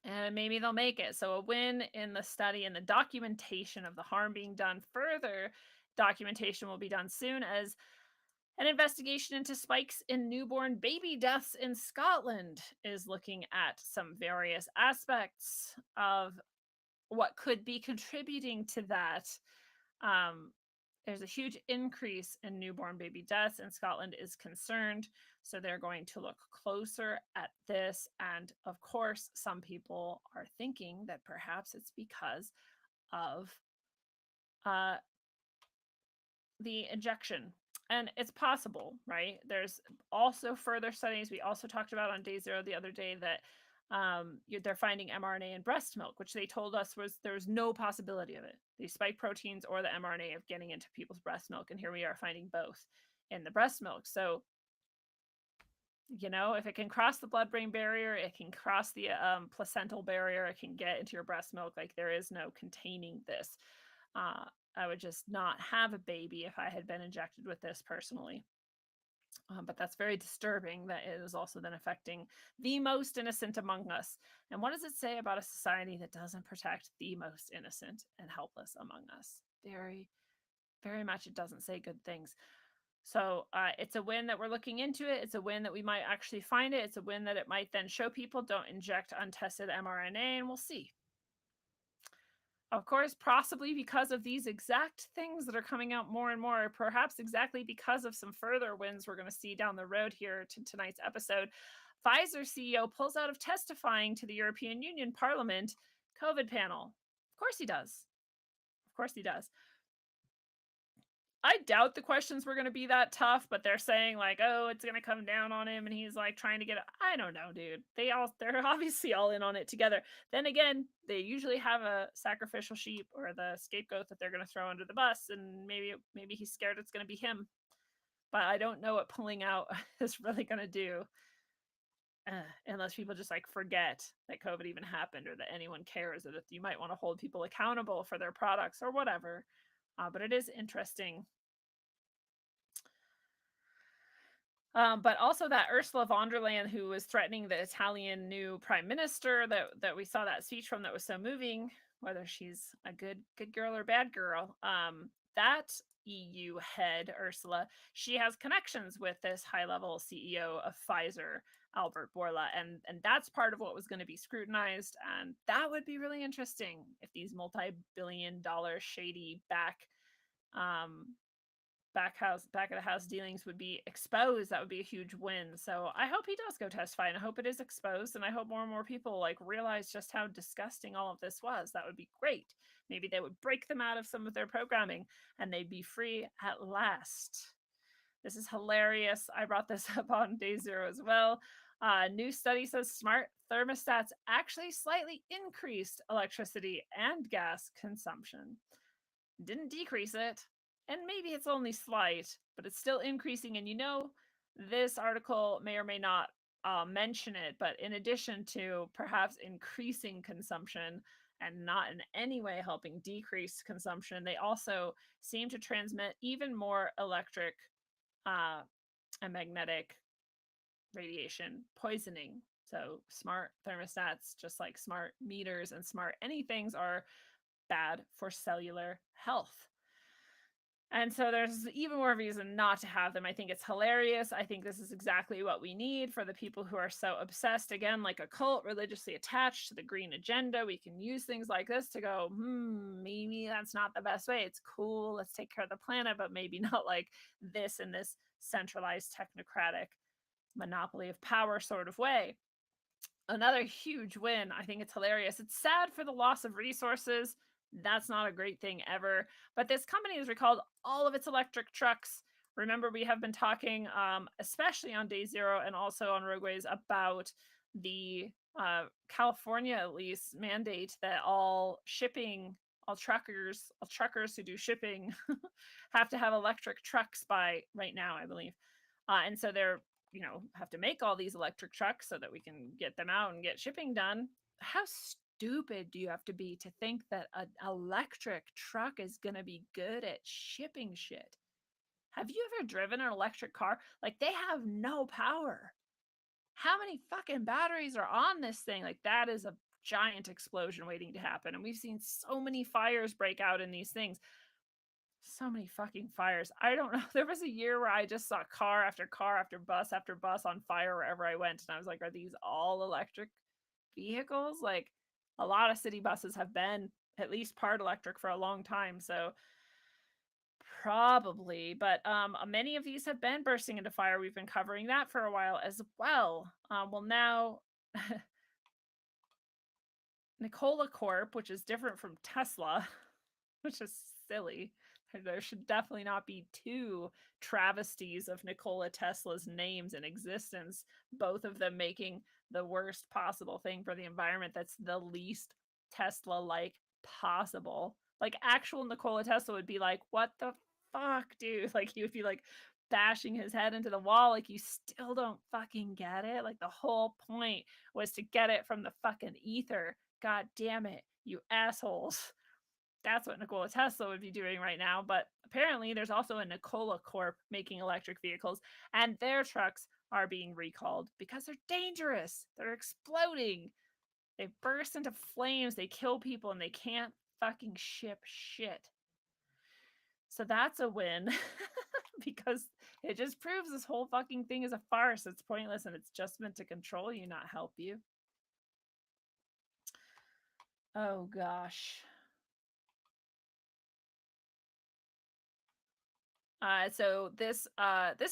and maybe they'll make it. So a win in the study and the documentation of the harm being done. Further documentation will be done soon as an investigation into spikes in newborn baby deaths in Scotland is looking at some various aspects of what could be contributing to that. There's a huge increase in newborn baby deaths, and Scotland is concerned. So they're going to look closer at this. And of course, some people are thinking that perhaps it's because of the injection. And it's possible, right? There's also further studies we also talked about on day 0 the other day that they're finding mRNA in breast milk, which they told us there was no possibility of it, these spike proteins or the mRNA of getting into people's breast milk. And here we are finding both in the breast milk. So, if it can cross the blood-brain barrier, it can cross the placental barrier, it can get into your breast milk. Like, there is no containing this. I would just not have a baby if I had been injected with this personally. But that's very disturbing that it is also then affecting the most innocent among us. And what does it say about a society that doesn't protect the most innocent and helpless among us? Very, very much it doesn't say good things. So it's a win that we're looking into it. It's a win that we might actually find it. It's a win that it might then show people don't inject untested mRNA, and we'll see. Of course, possibly because of these exact things that are coming out more and more, perhaps exactly because of some further wins we're going to see down the road here to tonight's episode, Pfizer CEO pulls out of testifying to the European Union Parliament COVID panel. Of course he does. Of course he does. I doubt the questions were going to be that tough, but they're saying like, oh, it's going to come down on him, and he's like trying to get it. I don't know, dude. They're obviously all in on it together. Then again, they usually have a sacrificial sheep or the scapegoat that they're going to throw under the bus, and maybe he's scared it's going to be him. But I don't know what pulling out is really going to do. Unless people just like forget that COVID even happened, or that anyone cares, or that you might want to hold people accountable for their products or whatever. But it is interesting. But also that Ursula von der Leyen, who was threatening the Italian new prime minister, that we saw that speech from, that was so moving, whether she's a good girl or bad girl. That EU head, Ursula, she has connections with this high-level CEO of Pfizer, Albert Bourla, and that's part of what was going to be scrutinized. And that would be really interesting if these multi-billion-dollar shady back of the house dealings would be exposed. That would be a huge win. So I hope he does go testify, and I hope it is exposed, and I hope more and more people like realize just how disgusting all of this was. That would be great. Maybe they would break them out of some of their programming and they'd be free at last. This is hilarious. I brought this up on day 0 as well. New study says smart thermostats actually slightly increased electricity and gas consumption. Didn't decrease it. And maybe it's only slight, but it's still increasing. And this article may or may not mention it, but in addition to perhaps increasing consumption and not in any way helping decrease consumption, they also seem to transmit even more electric and magnetic radiation poisoning. So smart thermostats, just like smart meters and smart anythings, are bad for cellular health. And so there's even more reason not to have them. I think it's hilarious. I think this is exactly what we need for the people who are so obsessed, again, like a cult, religiously attached to the green agenda. We can use things like this to go, maybe that's not the best way. It's cool. Let's take care of the planet, but maybe not like this in this centralized technocratic monopoly of power sort of way. Another huge win. I think it's hilarious. It's sad for the loss of resources. That's not a great thing ever. But this company has recalled all of its electric trucks. Remember, we have been talking, especially on day 0 and also on Rogueways, about the California, at least, mandate that all truckers who do shipping have to have electric trucks by right now, I believe. And so they're have to make all these electric trucks so that we can get them out and get shipping done. How stupid do you have to be to think that an electric truck is going to be good at shipping shit? Have you ever driven an electric car? Like, they have no power. How many fucking batteries are on this thing? Like, that is a giant explosion waiting to happen. And we've seen so many fires break out in these things. So many fucking fires. I don't know. There was a year where I just saw car after bus after bus on fire wherever I went. And I was like, are these all electric vehicles? Like, a lot of city buses have been at least part electric for a long time. So probably, but many of these have been bursting into fire. We've been covering that for a while as well. Well, now Nikola Corp, which is different from Tesla, which is silly. There should definitely not be 2 travesties of Nikola Tesla's names in existence, both of them making the worst possible thing for the environment that's the least Tesla-like possible. Like, actual Nikola Tesla would be like, what the fuck, dude? Like, he would be like bashing his head into the wall. Like, you still don't fucking get it? Like, the whole point was to get it from the fucking ether. God damn it, you assholes. That's what Nikola Tesla would be doing right now. But apparently there's also a Nikola Corp making electric vehicles, and their trucks are being recalled because they're dangerous. They're exploding. They burst into flames. They kill people, and they can't fucking ship shit. So that's a win because It just proves this whole fucking thing is a farce. It's pointless and it's just meant to control you, not help you. Oh gosh. So this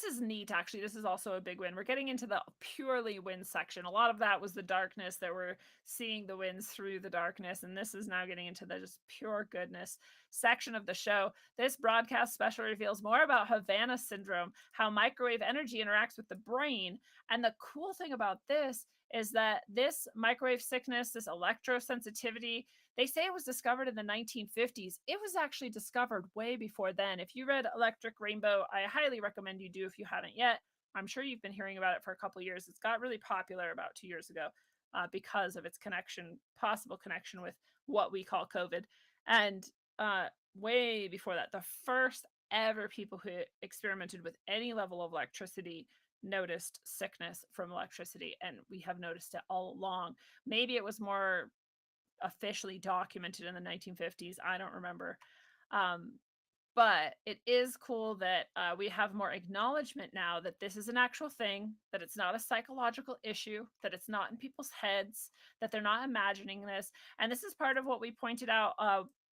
is neat actually. This is also a big win. We're getting into the purely win section. A lot of that was the darkness that we're seeing the wins through the darkness, and this is now getting into the just pure goodness section of the show. This broadcast special reveals more about Havana syndrome, how microwave energy interacts with the brain, and the cool thing about this is that this microwave sickness, this electrosensitivity, they say it was discovered in the 1950s. It was actually discovered way before then. If you read Electric Rainbow, I highly recommend you do if you haven't yet. I'm sure you've been hearing about it for a couple years. It's got really popular about 2 years ago because of its possible connection with what we call COVID. And way before that, the first ever people who experimented with any level of electricity noticed sickness from electricity, and we have noticed it all along. Maybe it was more officially documented in the 1950s. I don't remember. But it is cool that we have more acknowledgement now that this is an actual thing, that it's not a psychological issue, that it's not in people's heads, that they're not imagining this. And this is part of what we pointed out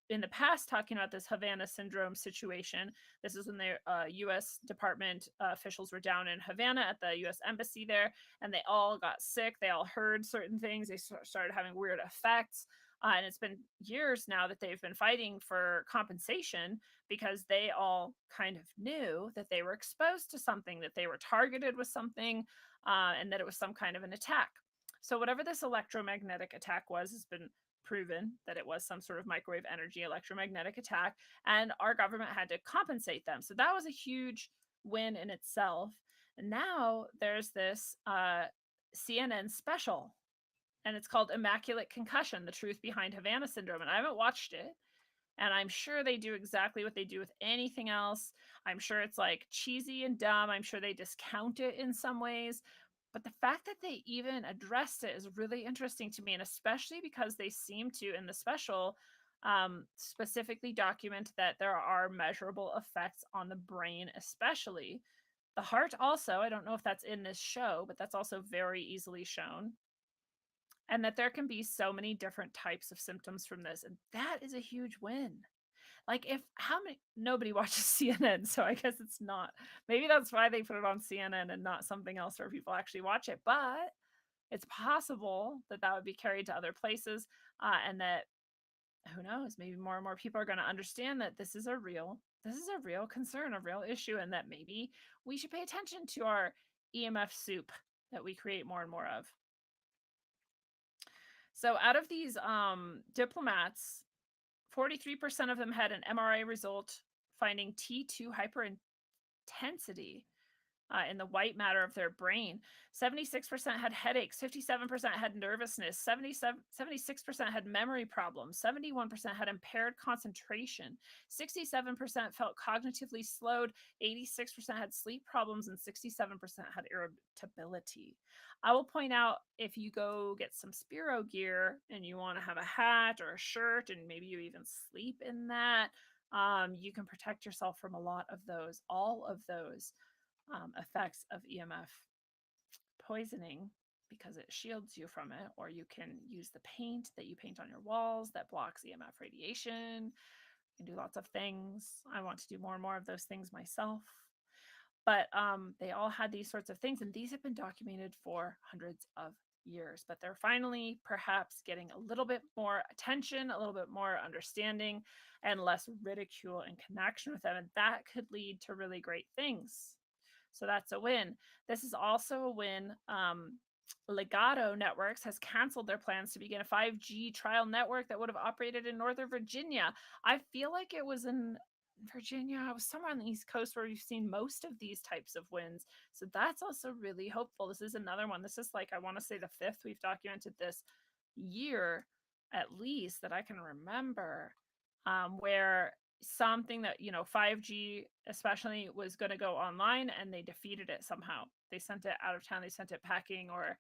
in the past, talking about this Havana syndrome situation. This is when the U.S. Department officials were down in Havana at the U.S. Embassy there, and they all got sick. They all heard certain things. They started having weird effects. And it's been years now that they've been fighting for compensation because they all kind of knew that they were exposed to something, that they were targeted with something, and that it was some kind of an attack. So whatever this electromagnetic attack was has been proven that it was some sort of microwave energy electromagnetic attack, and our government had to compensate them. So that was a huge win in itself. And now there's this CNN special, and it's called Immaculate Concussion: The Truth Behind Havana Syndrome. And I haven't watched it, and I'm sure they do exactly what they do with anything else. I'm sure it's like cheesy and dumb. I'm sure they discount it in some ways. But the fact that they even addressed it is really interesting to me, and especially because they seem to, in the special, specifically document that there are measurable effects on the brain, especially the heart. Also, I don't know if that's in this show, but that's also very easily shown, and that there can be so many different types of symptoms from this, and that is a huge win. Like, if how many nobody watches CNN, so I guess it's not, maybe that's why they put it on CNN and not something else where people actually watch it, but it's possible that that would be carried to other places, and that, who knows, maybe more and more people are going to understand that this is a real concern, a real issue, and that maybe we should pay attention to our EMF soup that we create more and more of. So out of these diplomats, 43% of them had an MRI result finding T2 hyperintensity in the white matter of their brain. 76% had headaches, 57% had nervousness, 76% had memory problems, 71% had impaired concentration, 67% felt cognitively slowed, 86% had sleep problems, and 67% had irritability. I will point out, if you go get some Spiro gear and you want to have a hat or a shirt, and maybe you even sleep in that, you can protect yourself from a lot of those, all of those effects of EMF poisoning, because it shields you from it. Or you can use the paint that you paint on your walls that blocks EMF radiation. You can do lots of things. I want to do more and more of those things myself. But they all had these sorts of things, and these have been documented for hundreds of years. But they're finally perhaps getting a little bit more attention, a little bit more understanding, and less ridicule in connection with them. And that could lead to really great things. So that's a win. This is also a win. Legato Networks has canceled their plans to begin a 5G trial network that would have operated in Northern Virginia. I feel like it was in Virginia. I was somewhere on the East Coast where we've seen most of these types of wins. So that's also really hopeful. This is another one. This is like, I want to say, the fifth we've documented this year, at least, that I can remember, where something that, 5G especially, was going to go online, and they defeated it somehow. They sent it out of town, they sent it packing, or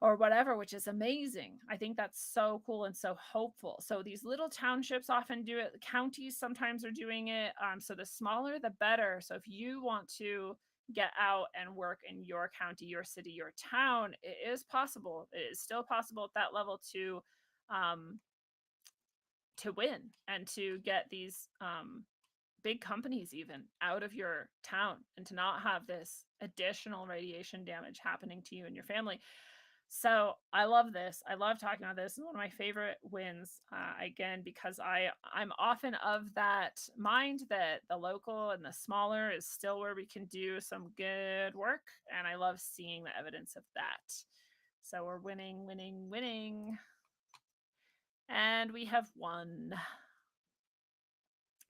or whatever, which is amazing. I think that's so cool and so hopeful. So these little townships often do it. Counties sometimes are doing it. So the smaller, the better. So if you want to get out and work in your county, your city, your town, it is possible. It is still possible at that level um, to win and to get these big companies even out of your town and to not have this additional radiation damage happening to you and your family. So I love this. I love talking about this. It's one of my favorite wins. Again, because I'm often of that mind that the local and the smaller is still where we can do some good work, and I love seeing the evidence of that. So we're winning, winning, winning, and we have won.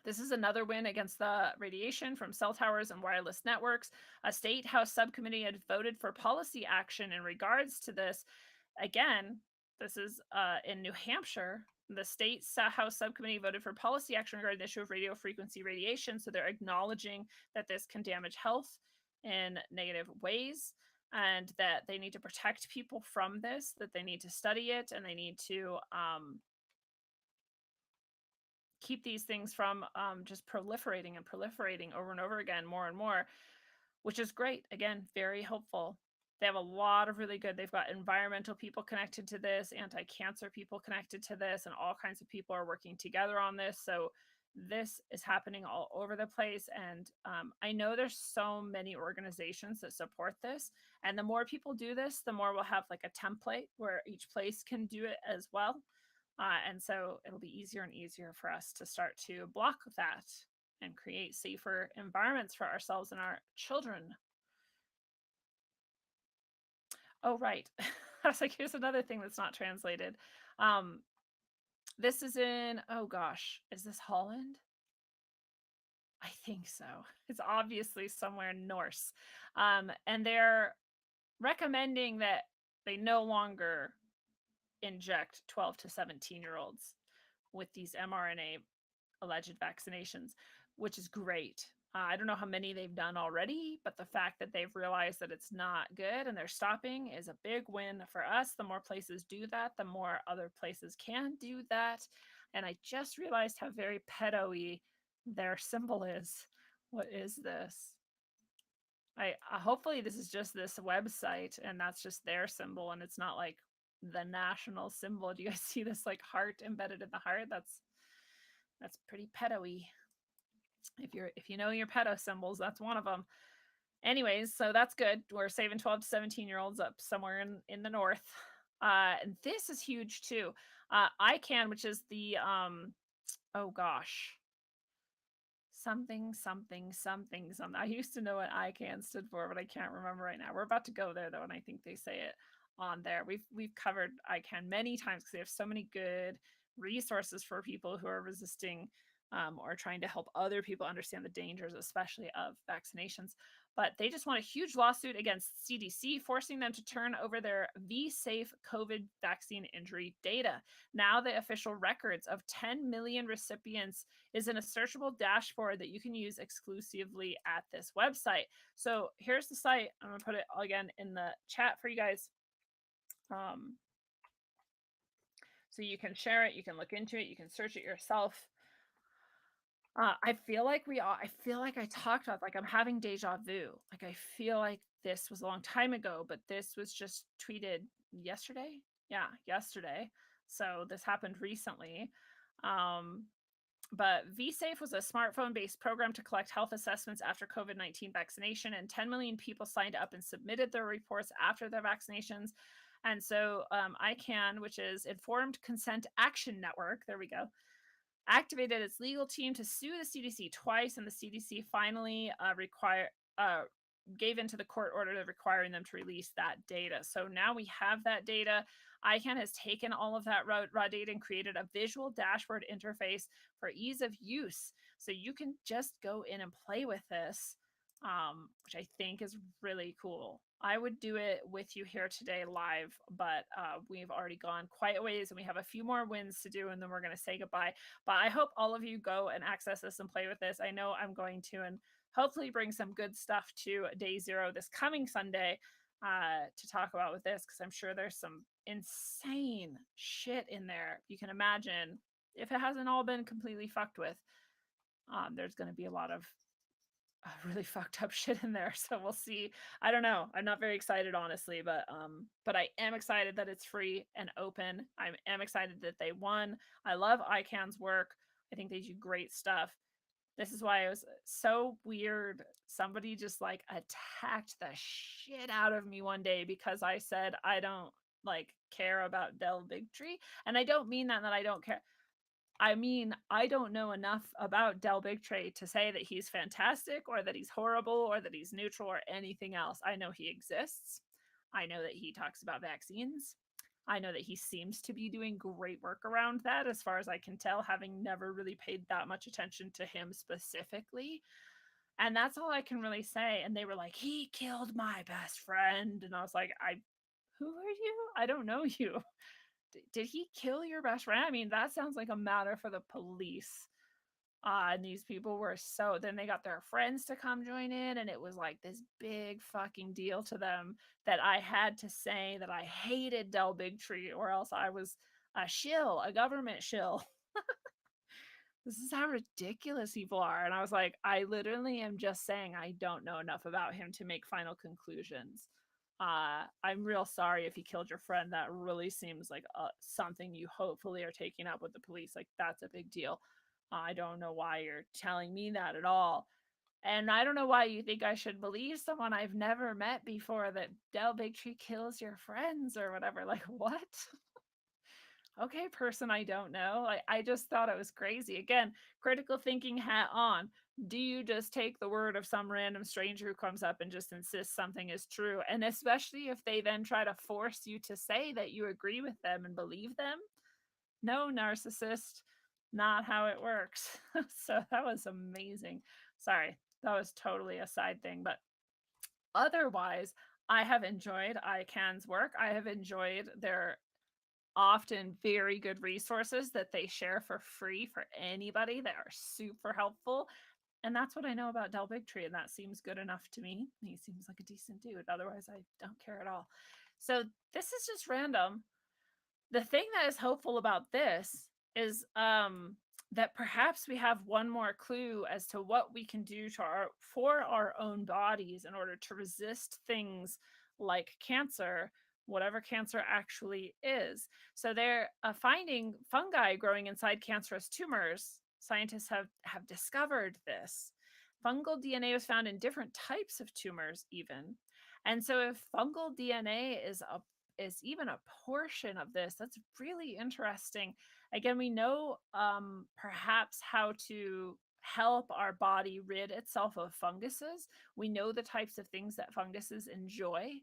This is another win against the radiation from cell towers and wireless networks. A state house subcommittee had voted for policy action in regards to this. Again, this is in New Hampshire. The state house subcommittee voted for policy action regarding the issue of radio frequency radiation. So they're acknowledging that this can damage health in negative ways and that they need to protect people from this, that they need to study it, and they need to keep these things from just proliferating and proliferating over and over again, more and more, which is great. Again, very hopeful. They have a lot of really good, they've got environmental people connected to this, anti-cancer people connected to this, and all kinds of people are working together on this. So this is happening all over the place. And I know there's so many organizations that support this. And the more people do this, the more we'll have like a template where each place can do it as well. And so it'll be easier and easier for us to start to block that and create safer environments for ourselves and our children. Oh, right. I was like, here's another thing that's not translated. This is in, oh gosh, is this Holland? I think so. It's obviously somewhere Norse. And they're recommending that they no longer inject 12 to 17-year-olds with these mRNA alleged vaccinations, which is great. I don't know how many they've done already, but the fact that they've realized that it's not good and they're stopping is a big win for us. The more places do that, the more other places can do that. And I just realized how very pedo-y their symbol is. What is this? I hopefully this is just this website and that's just their symbol and it's not like the national symbol. Do you guys see this like heart embedded in the heart? That's pretty pedo-y. If you know your pedo symbols, that's one of them. Anyways, so that's good. We're saving 12 to 17-year-olds up somewhere in the north. And this is huge too. ICANN, which is the oh gosh, something. I used to know what ICANN stood for, but I can't remember right now. We're about to go there though, and I think they say it on there. We've covered ICANN many times because they have so many good resources for people who are resisting or trying to help other people understand the dangers, especially of vaccinations. But they just want a huge lawsuit against CDC, forcing them to turn over their V-Safe COVID vaccine injury data. Now the official records of 10 million recipients is in a searchable dashboard that you can use exclusively at this website. So here's the site. I'm going to put it again in the chat for you guys. So you can share it, you can look into it, you can search it yourself. I feel like I talked about, like I'm having deja vu. Like I feel like this was a long time ago, but this was just tweeted yesterday. Yeah, yesterday. So this happened recently. But VSafe was a smartphone-based program to collect health assessments after COVID-19 vaccination, and 10 million people signed up and submitted their reports after their vaccinations. And so ICANN, which is Informed Consent Action Network, there we go, activated its legal team to sue the CDC twice, and the CDC finally gave into the court order requiring them to release that data. So now we have that data. ICANN has taken all of that raw data and created a visual dashboard interface for ease of use. So you can just go in and play with this, which I think is really cool. I would do it with you here today live, but we've already gone quite a ways and we have a few more wins to do and then we're going to say goodbye. But I hope all of you go and access this and play with this. I know I'm going to, and hopefully bring some good stuff to day 0 this coming Sunday. to talk about with this, because I'm sure there's some insane shit in there. You can imagine if it hasn't all been completely fucked with, there's going to be a lot of really fucked up shit in there. So we'll see. I don't know. I'm not very excited, honestly, but I am excited that it's free and open. I am excited that they won. I love ICANN's work. I think they do great stuff. This is why it was so weird. Somebody just like attacked the shit out of me one day because I said I don't like care about Del Bigtree. And I don't mean that I don't care. I mean, I don't know enough about Del Bigtree to say that he's fantastic or that he's horrible or that he's neutral or anything else. I know he exists. I know that he talks about vaccines. I know that he seems to be doing great work around that, as far as I can tell, having never really paid that much attention to him specifically. And that's all I can really say. And they were like, he killed my best friend. And I was like, who are you? I don't know you. Did he kill your best friend? I mean, that sounds like a matter for the police. And these people were so, then they got their friends to come join in, and it was like this big fucking deal to them that I had to say that I hated Del Bigtree, or else I was a shill, a government shill. This is how ridiculous people are. And I was like, I literally am just saying I don't know enough about him to make final conclusions. I'm real sorry if he killed your friend. That really seems like something you hopefully are taking up with the police. Like, that's a big deal. I don't know why you're telling me that at all. And I don't know why you think I should believe someone I've never met before that Del Bigtree kills your friends or whatever. Like, what? Okay, person I don't know. I just thought it was crazy. Again, critical thinking hat on. Do you just take the word of some random stranger who comes up and just insists something is true? And especially if they then try to force you to say that you agree with them and believe them? No, narcissist, not how it works. So that was amazing. Sorry, that was totally a side thing. But otherwise, I have enjoyed ICANN's work. I have enjoyed their often very good resources that they share for free for anybody that are super helpful. And that's what I know about Del Bigtree, and that seems good enough to me. He seems like a decent dude. Otherwise, I don't care at all. So this is just random. The thing that is hopeful about this is that perhaps we have one more clue as to what we can do for our own bodies in order to resist things like cancer, whatever cancer actually is. So they're finding fungi growing inside cancerous tumors. Scientists have discovered this. Fungal DNA was found in different types of tumors, even. And so if fungal DNA is even a portion of this, that's really interesting. Again, we know perhaps how to help our body rid itself of funguses. We know the types of things that funguses enjoy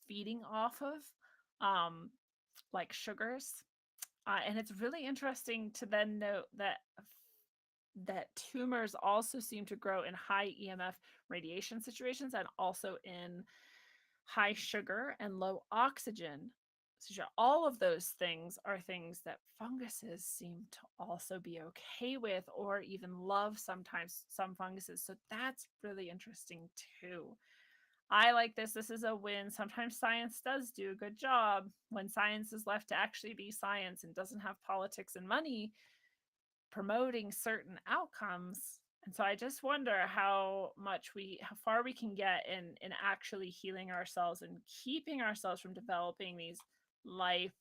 feeding off of, like sugars. And it's really interesting to then note that tumors also seem to grow in high EMF radiation situations and also in high sugar and low oxygen. So all of those things are things that funguses seem to also be okay with or even love sometimes, some funguses. So that's really interesting too. I like this. This is a win. Sometimes science does do a good job when science is left to actually be science and doesn't have politics and money promoting certain outcomes. And so I just wonder how far we can get in actually healing ourselves and keeping ourselves from developing these life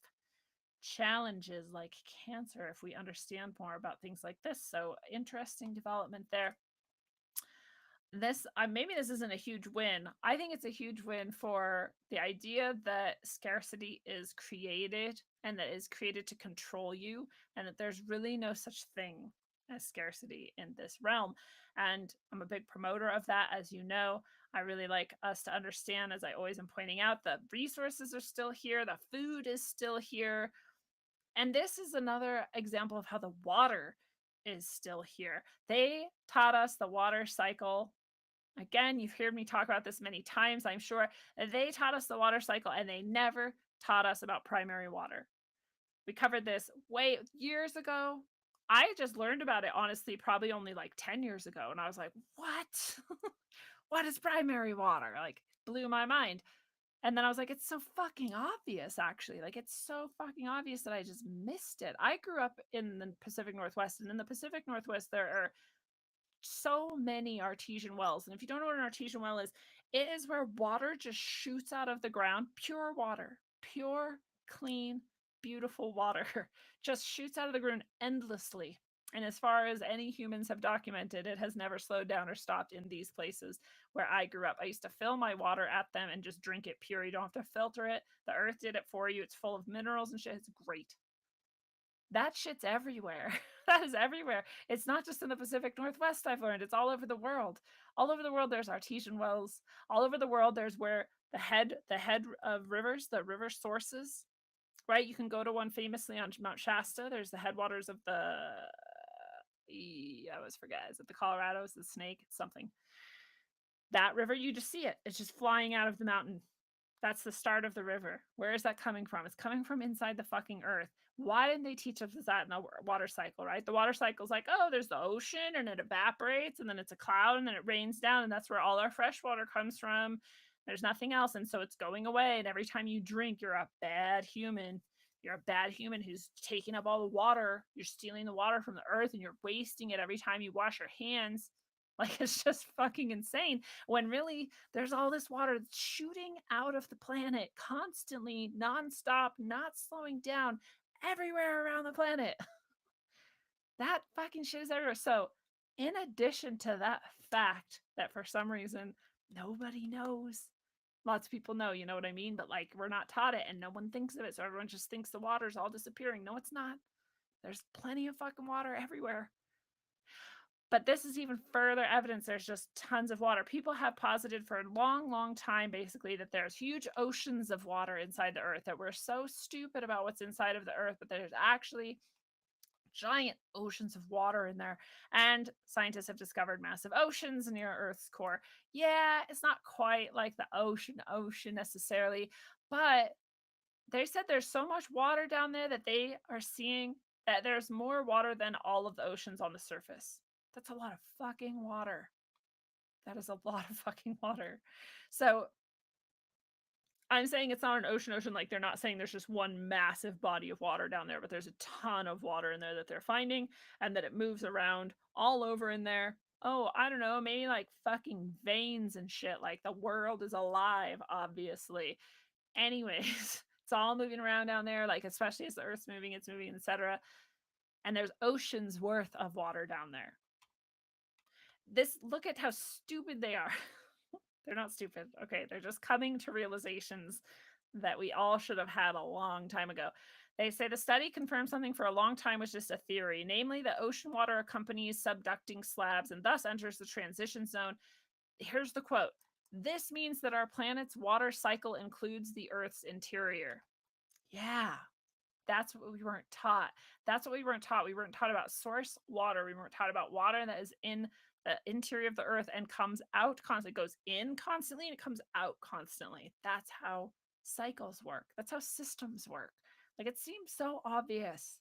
challenges like cancer if we understand more about things like this. So interesting development there. This maybe this isn't a huge win. I think it's a huge win for the idea that scarcity is created and that is created to control you, and that there's really no such thing as scarcity in this realm. And I'm a big promoter of that, as you know. I really like us to understand, as I always am pointing out, the resources are still here, the food is still here. And this is another example of how the water is still here. They taught us the water cycle. Again, you've heard me talk about this many times, I'm sure. They taught us the water cycle and they never taught us about primary water. We covered this way years ago. I just learned about it, honestly, probably only like 10 years ago. And I was like, what? What is primary water? Like, blew my mind. And then I was like, it's so fucking obvious, actually. Like, it's so fucking obvious that I just missed it. I grew up in the Pacific Northwest, and in the Pacific Northwest, there are so many artesian wells. And if you don't know what an artesian well is, it is where water just shoots out of the ground, pure water, pure, clean, beautiful water, just shoots out of the ground endlessly. And as far as any humans have documented, it has never slowed down or stopped in these places where I grew up. I used to fill my water at them and just drink it pure. You don't have to filter it. The earth did it for you. It's full of minerals and shit. It's great. That shit's everywhere. That is everywhere. It's not just in the Pacific Northwest, I've learned. It's all over the world. All over the world, there's artesian wells. All over the world, there's where the head of rivers, the river sources, right? You can go to one famously on Mount Shasta. There's the headwaters of the, I always forget. Is it the Colorado? Is it the Snake? It's something. That river, you just see it. It's just flying out of the mountain. That's the start of the river. Where is that coming from? It's coming from inside the fucking earth. Why didn't they teach us that in the water cycle, right? The water cycle is like, oh, there's the ocean and it evaporates and then it's a cloud and then it rains down and that's where all our fresh water comes from. There's nothing else. And so it's going away. And every time you drink, you're a bad human. You're a bad human who's taking up all the water. You're stealing the water from the earth and you're wasting it every time you wash your hands. Like, it's just fucking insane when really there's all this water shooting out of the planet constantly, nonstop, not slowing down everywhere around the planet. That fucking shit is everywhere. So, in addition to that fact that for some reason nobody knows, lots of people know, you know what I mean? But like, we're not taught it and no one thinks of it. So, everyone just thinks the water's all disappearing. No, it's not. There's plenty of fucking water everywhere. But this is even further evidence there's just tons of water. People have posited for a long, long time, basically, that there's huge oceans of water inside the earth, that we're so stupid about what's inside of the earth, but there's actually giant oceans of water in there. And scientists have discovered massive oceans near Earth's core. Yeah, it's not quite like the ocean necessarily, but they said there's so much water down there that they are seeing that there's more water than all of the oceans on the surface. That's a lot of fucking water. That is a lot of fucking water. So I'm saying it's not an ocean, like they're not saying there's just one massive body of water down there, but there's a ton of water in there that they're finding and that it moves around all over in there. Oh, I don't know, maybe like fucking veins and shit. Like the world is alive, obviously. Anyways, it's all moving around down there, like especially as the Earth's moving, it's moving, etc. And there's oceans worth of water down there. Look at how stupid they are. They're not stupid. Okay, they're just coming to realizations that we all should have had a long time ago. They say the study confirmed something for a long time was just a theory, namely that ocean water accompanies subducting slabs and thus enters the transition zone. Here's the quote. This means that our planet's water cycle includes the Earth's interior. Yeah, that's what we weren't taught. That's what we weren't taught. We weren't taught about source water. We weren't taught about water that is in the interior of the earth and comes out constantly. It goes in constantly and it comes out constantly. That's how cycles work. That's how systems work. Like, it seems so obvious.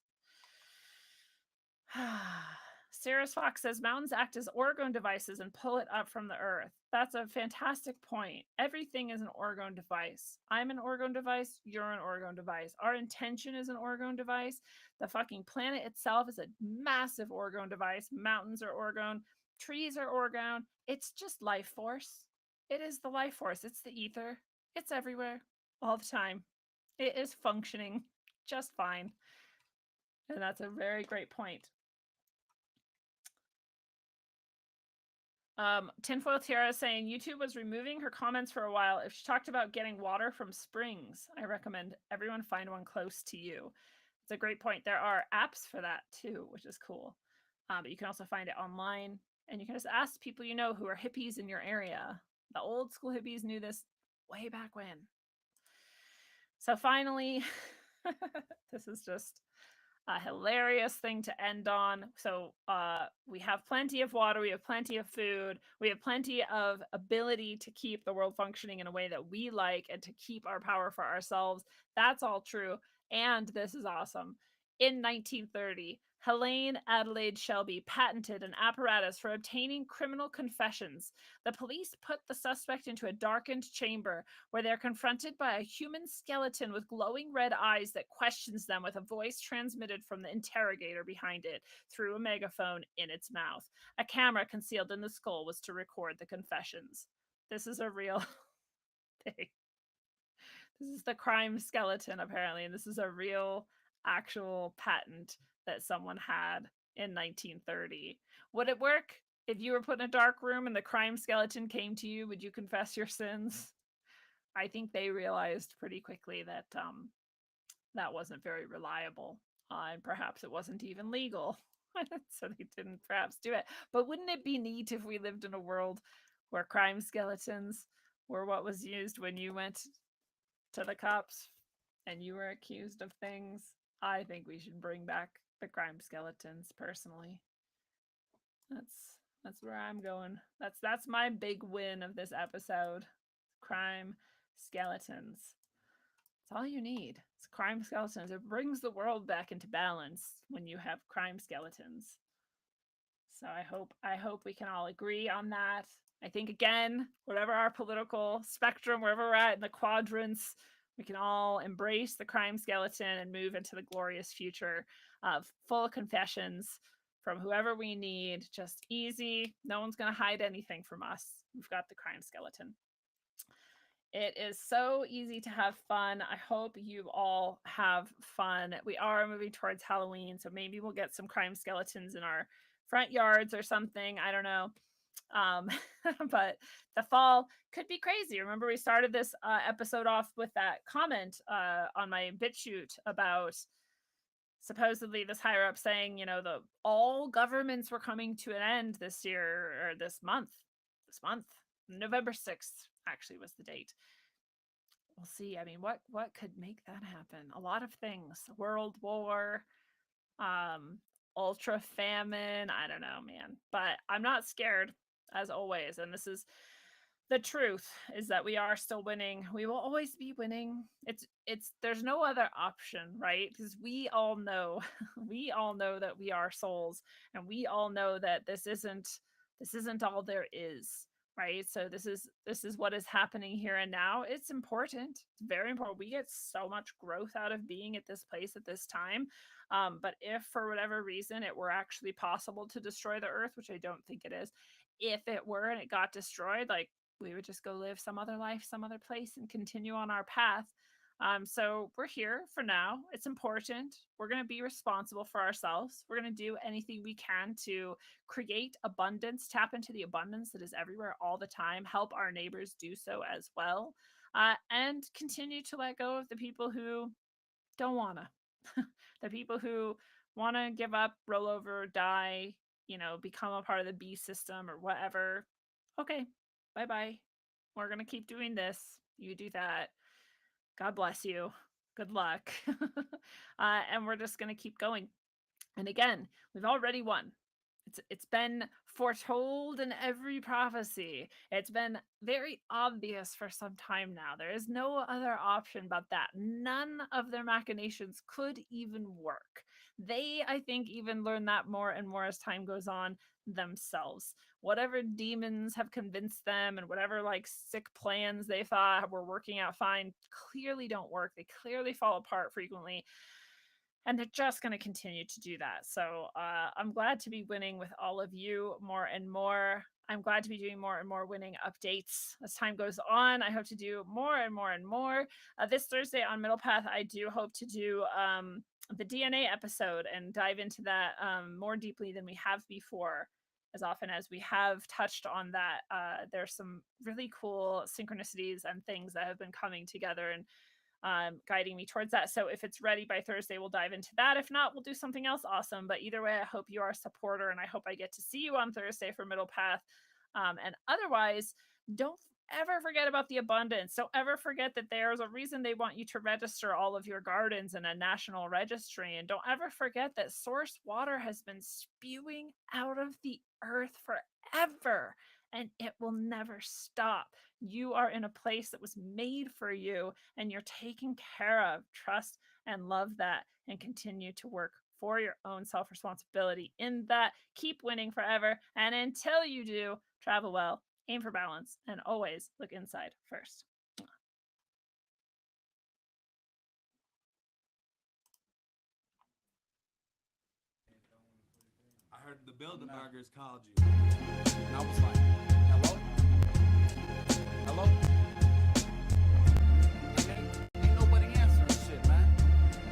Sarah's Fox says mountains act as orgone devices and pull it up from the earth. That's a fantastic point. Everything is an orgone device. I'm an orgone device. You're an orgone device. Our intention is an orgone device. The fucking planet itself is a massive orgone device. Mountains are orgone. Trees are orgone. It's just life force. It is the life force. It's the ether. It's everywhere all the time. It is functioning just fine. And that's a very great point. Tinfoil Tiara is saying YouTube was removing her comments for a while if she talked about getting water from springs. I recommend everyone find one close to you. It's a great point. There are apps for that too, which is cool. But you can also find it online, and you can just ask people you know who are hippies in your area. The old school hippies knew this way back when. So finally, this is just a hilarious thing to end on. So we have plenty of water, we have plenty of food, we have plenty of ability to keep the world functioning in a way that we like and to keep our power for ourselves. That's all true. And this is awesome. In 1930, Helene Adelaide Shelby patented an apparatus for obtaining criminal confessions. The police put the suspect into a darkened chamber where they're confronted by a human skeleton with glowing red eyes that questions them with a voice transmitted from the interrogator behind it through a megaphone in its mouth. A camera concealed in the skull was to record the confessions. This is a real thing. This is the crime skeleton, apparently, and this is a real, actual patent that someone had in 1930. Would it work if you were put in a dark room and the crime skeleton came to you? Would you confess your sins? I think they realized pretty quickly that that wasn't very reliable, and perhaps it wasn't even legal. So they didn't perhaps do it. But wouldn't it be neat if we lived in a world where crime skeletons were what was used when you went to the cops and you were accused of things? I think we should bring back the crime skeletons personally. That's where I'm going. That's my big win of this episode. Crime skeletons. That's all you need. It's crime skeletons. It brings the world back into balance when you have crime skeletons. So I hope we can all agree on that. I think, again, whatever our political spectrum, wherever we're at in the quadrants, we can all embrace the crime skeleton and move into the glorious future of full confessions from whoever we need. Just easy. No one's going to hide anything from us. We've got the crime skeleton. It is so easy to have fun. I hope you all have fun. We are moving towards Halloween, so maybe we'll get some crime skeletons in our front yards or something. I don't know. But the fall could be crazy. Remember, we started this episode off with that comment on my BitChute about supposedly this higher up saying, all governments were coming to an end this year or this month. November 6th actually was the date. We'll see. I mean, what could make that happen? A lot of things. World war, ultra famine. I don't know, man. But I'm not scared, as always. And this is the truth, is that we are still winning. We will always be winning. There's no other option, right? Because we all know that we are souls, and we all know that this isn't all there is. Right. So this is what is happening here and now. It's important. It's very important. We get so much growth out of being at this place at this time. But if for whatever reason it were actually possible to destroy the earth, which I don't think it is, if it were and it got destroyed, like, we would just go live some other life, some other place, and continue on our path. So we're here for now. It's important. We're going to be responsible for ourselves. We're going to do anything we can to create abundance, tap into the abundance that is everywhere all the time, help our neighbors do so as well, and continue to let go of the people who don't want to, the people who want to give up, roll over, die, become a part of the beast system or whatever. Okay, bye-bye. We're going to keep doing this. You do that. God bless you. Good luck. And we're just going to keep going. And again, we've already won. It's been foretold in every prophecy. It's been very obvious for some time now. There is no other option but that. None of their machinations could even work. They, I think, even learn that more and more as time goes on themselves. Whatever demons have convinced them and whatever sick plans they thought were working out fine clearly don't work. They clearly fall apart frequently. And they're just going to continue to do that. So I'm glad to be winning with all of you more and more. I'm glad to be doing more and more winning updates as time goes on. I hope to do more and more and more. This Thursday on Middle Path, I do hope to do the DNA episode and dive into that more deeply than we have before. As often as we have touched on that, there's some really cool synchronicities and things that have been coming together and guiding me towards that. So if it's ready by Thursday, we'll dive into that. If not, we'll do something else awesome. But either way, I hope you are a supporter, and I hope I get to see you on Thursday for Middle Path. And otherwise, don't ever forget about the abundance. Don't ever forget that there's a reason they want you to register all of your gardens in a national registry. And don't ever forget that source water has been spewing out of the earth forever, and it will never stop. You are in a place that was made for you, and you're taken care of. Trust and love that, and continue to work for your own self-responsibility in that. Keep winning forever. And until you do, travel well, aim for balance, and always look inside first. I heard the Bilderbergers called you. And I was like, hello? Hello? Ain't nobody answering shit, man.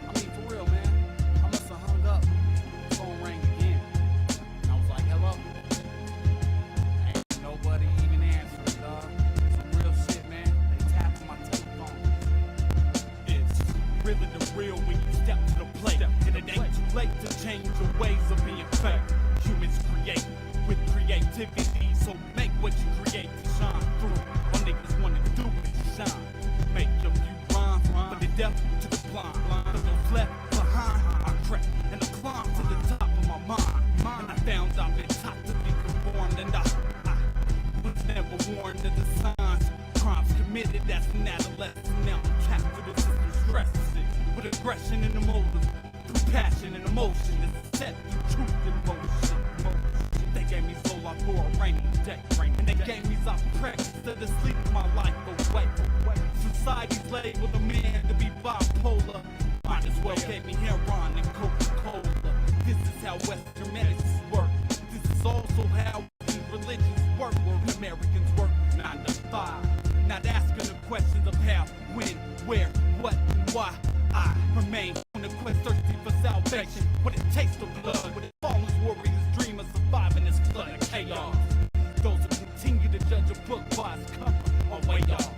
I mean, for real, man. I must have hung up. The phone rang again. And I was like, hello? Ain't nobody even answering, dog. Some real shit, man. They tapping my telephone. It's really the real when you step to the plate. And it ain't too late to change your ways of being fake. Humans create with creativity, so make what you create to shine through. All niggas wanna do is shine. Make a few rhymes, but they deaf to the blind. For those left behind, I crept and I climbed to the top of my mind. And I found I've been taught to be conformed, and I was never warned of the signs. Crimes committed, that's an adolescent. Now I'm trapped to the system, stressing with aggression and emotion, through passion and emotion. It's set through truth and motion. They gave me Zola for a rainy day, and they gave me Zyprexa instead of sleeping my life away. Society's labeled a man to be bipolar. Might as well gave me heroin and Coca-Cola. This is how Western medicines work. This is also how religions work. Where Americans work 9 to 5, not asking the questions of how, when, where, what, and why. I remain on the quest, thirsty for salvation. What it takes to blood, what it fallen warriors dream of surviving this flood of chaos. Those who continue to judge a book by its cover are way off.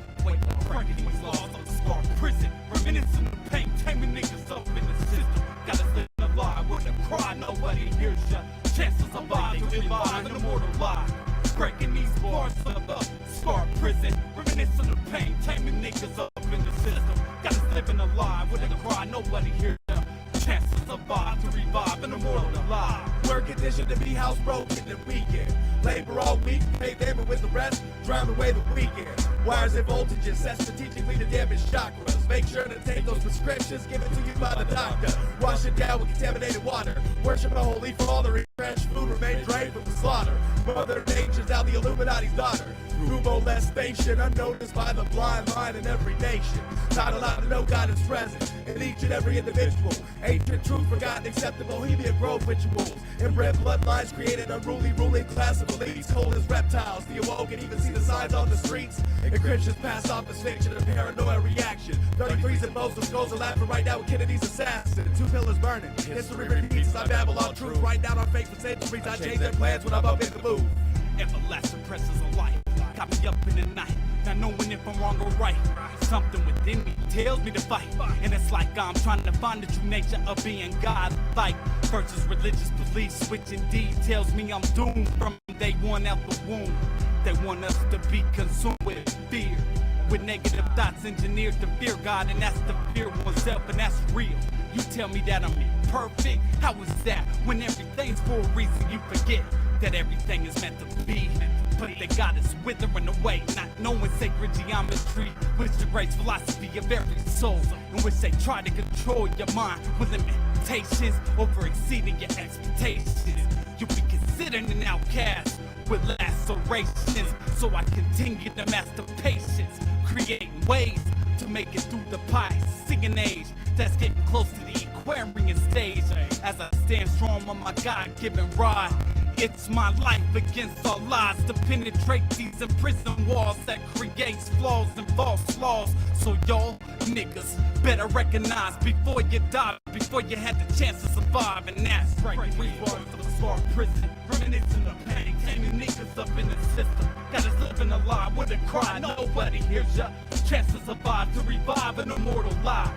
Breaking these laws of the scar prison, reminiscing the pain, taming niggas up in the system. Gotta live a lie with a cry, nobody hears ya. Chances of lives to revive an immortal lie. Breaking these bars of the scar prison, reminiscing the pain, taming niggas up in the system. Gotta live in a lie with a cry, nobody hears ya. Chances of lives to revive an immortal lie. We're conditioned to be housebroken and weekend. Labor all week, pay labor with the rest, drown away the weekend. Wires and voltages set strategically to damage chakras. Make sure to take those prescriptions given to you by the doctor. Wash it down with contaminated water. Worship a holy father. Fresh food remain drained from the slaughter. Mother Nature's now the Illuminati's daughter. Through molestation, unnoticed by the blind line in every nation. Not allowed to know God is present in each and every individual. Ancient truth forgotten except the Bohemian Grove rituals. Inbred bloodlines created unruly ruling class of elites. Cold as reptiles, the awoke and even see the signs on the streets. And Christians pass off as fiction and paranoia reaction. 33s and most of skulls are laughing right now with Kennedy's assassin. 2 pillars burning. History repeats as I babble on truth. Write down on fake for centuries. I change their plans when I'm up in the booth. Everlasting presence of life got me up in the night, not knowing if I'm wrong or right. Something within me tells me to fight, and it's like I'm trying to find the true nature of being God-like versus religious beliefs. Switching D tells me I'm doomed from day one out the womb. They want us to be consumed with fear, with negative thoughts engineered to fear God, and that's to fear oneself, and that's real. You tell me that I'm imperfect, how is that? When everything's for a reason, you forget that everything is meant to be. But they got us withering away, not knowing sacred geometry, which degrades philosophy of every soul, in which they try to control your mind with limitations, over exceeding your expectations. You'll be considered an outcast with lacerations, so I continue to master patience, creating ways to make it through the Piscean age that's getting close to the Aquarian stage. As I stand strong on my God-given ride, it's my life against all lies to penetrate these imprisoned walls that creates flaws and false laws. So y'all niggas better recognize before you die, before you had the chance to survive. And that's right, bars of the scar prison, reminiscing the pain, taming niggas up in the system. Got us living a lie with a cry, nobody hears ya. Chance to survive, to revive an immortal lie.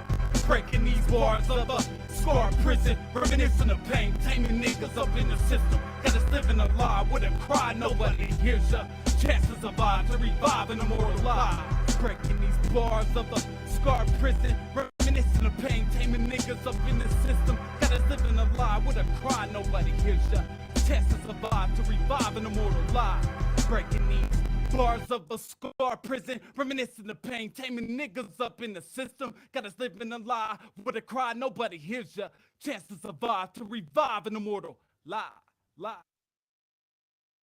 Breaking these bars of a scar prison, reminiscing the pain, taming niggas up in the system. Got us living a lie with a cry, nobody hears ya. Chance to survive, to revive an immortal lie. Breaking these bars of a scar prison, reminiscing the pain, taming niggas up in the system. Got us living a lie with a cry, nobody hears ya. Chance to survive, to revive an immortal lie. Breaking these Bars of a scar prison, reminiscing the pain, taming niggas up in the system. Got us living a lie with a cry, nobody hears ya. Chance to survive, to revive an immortal lie.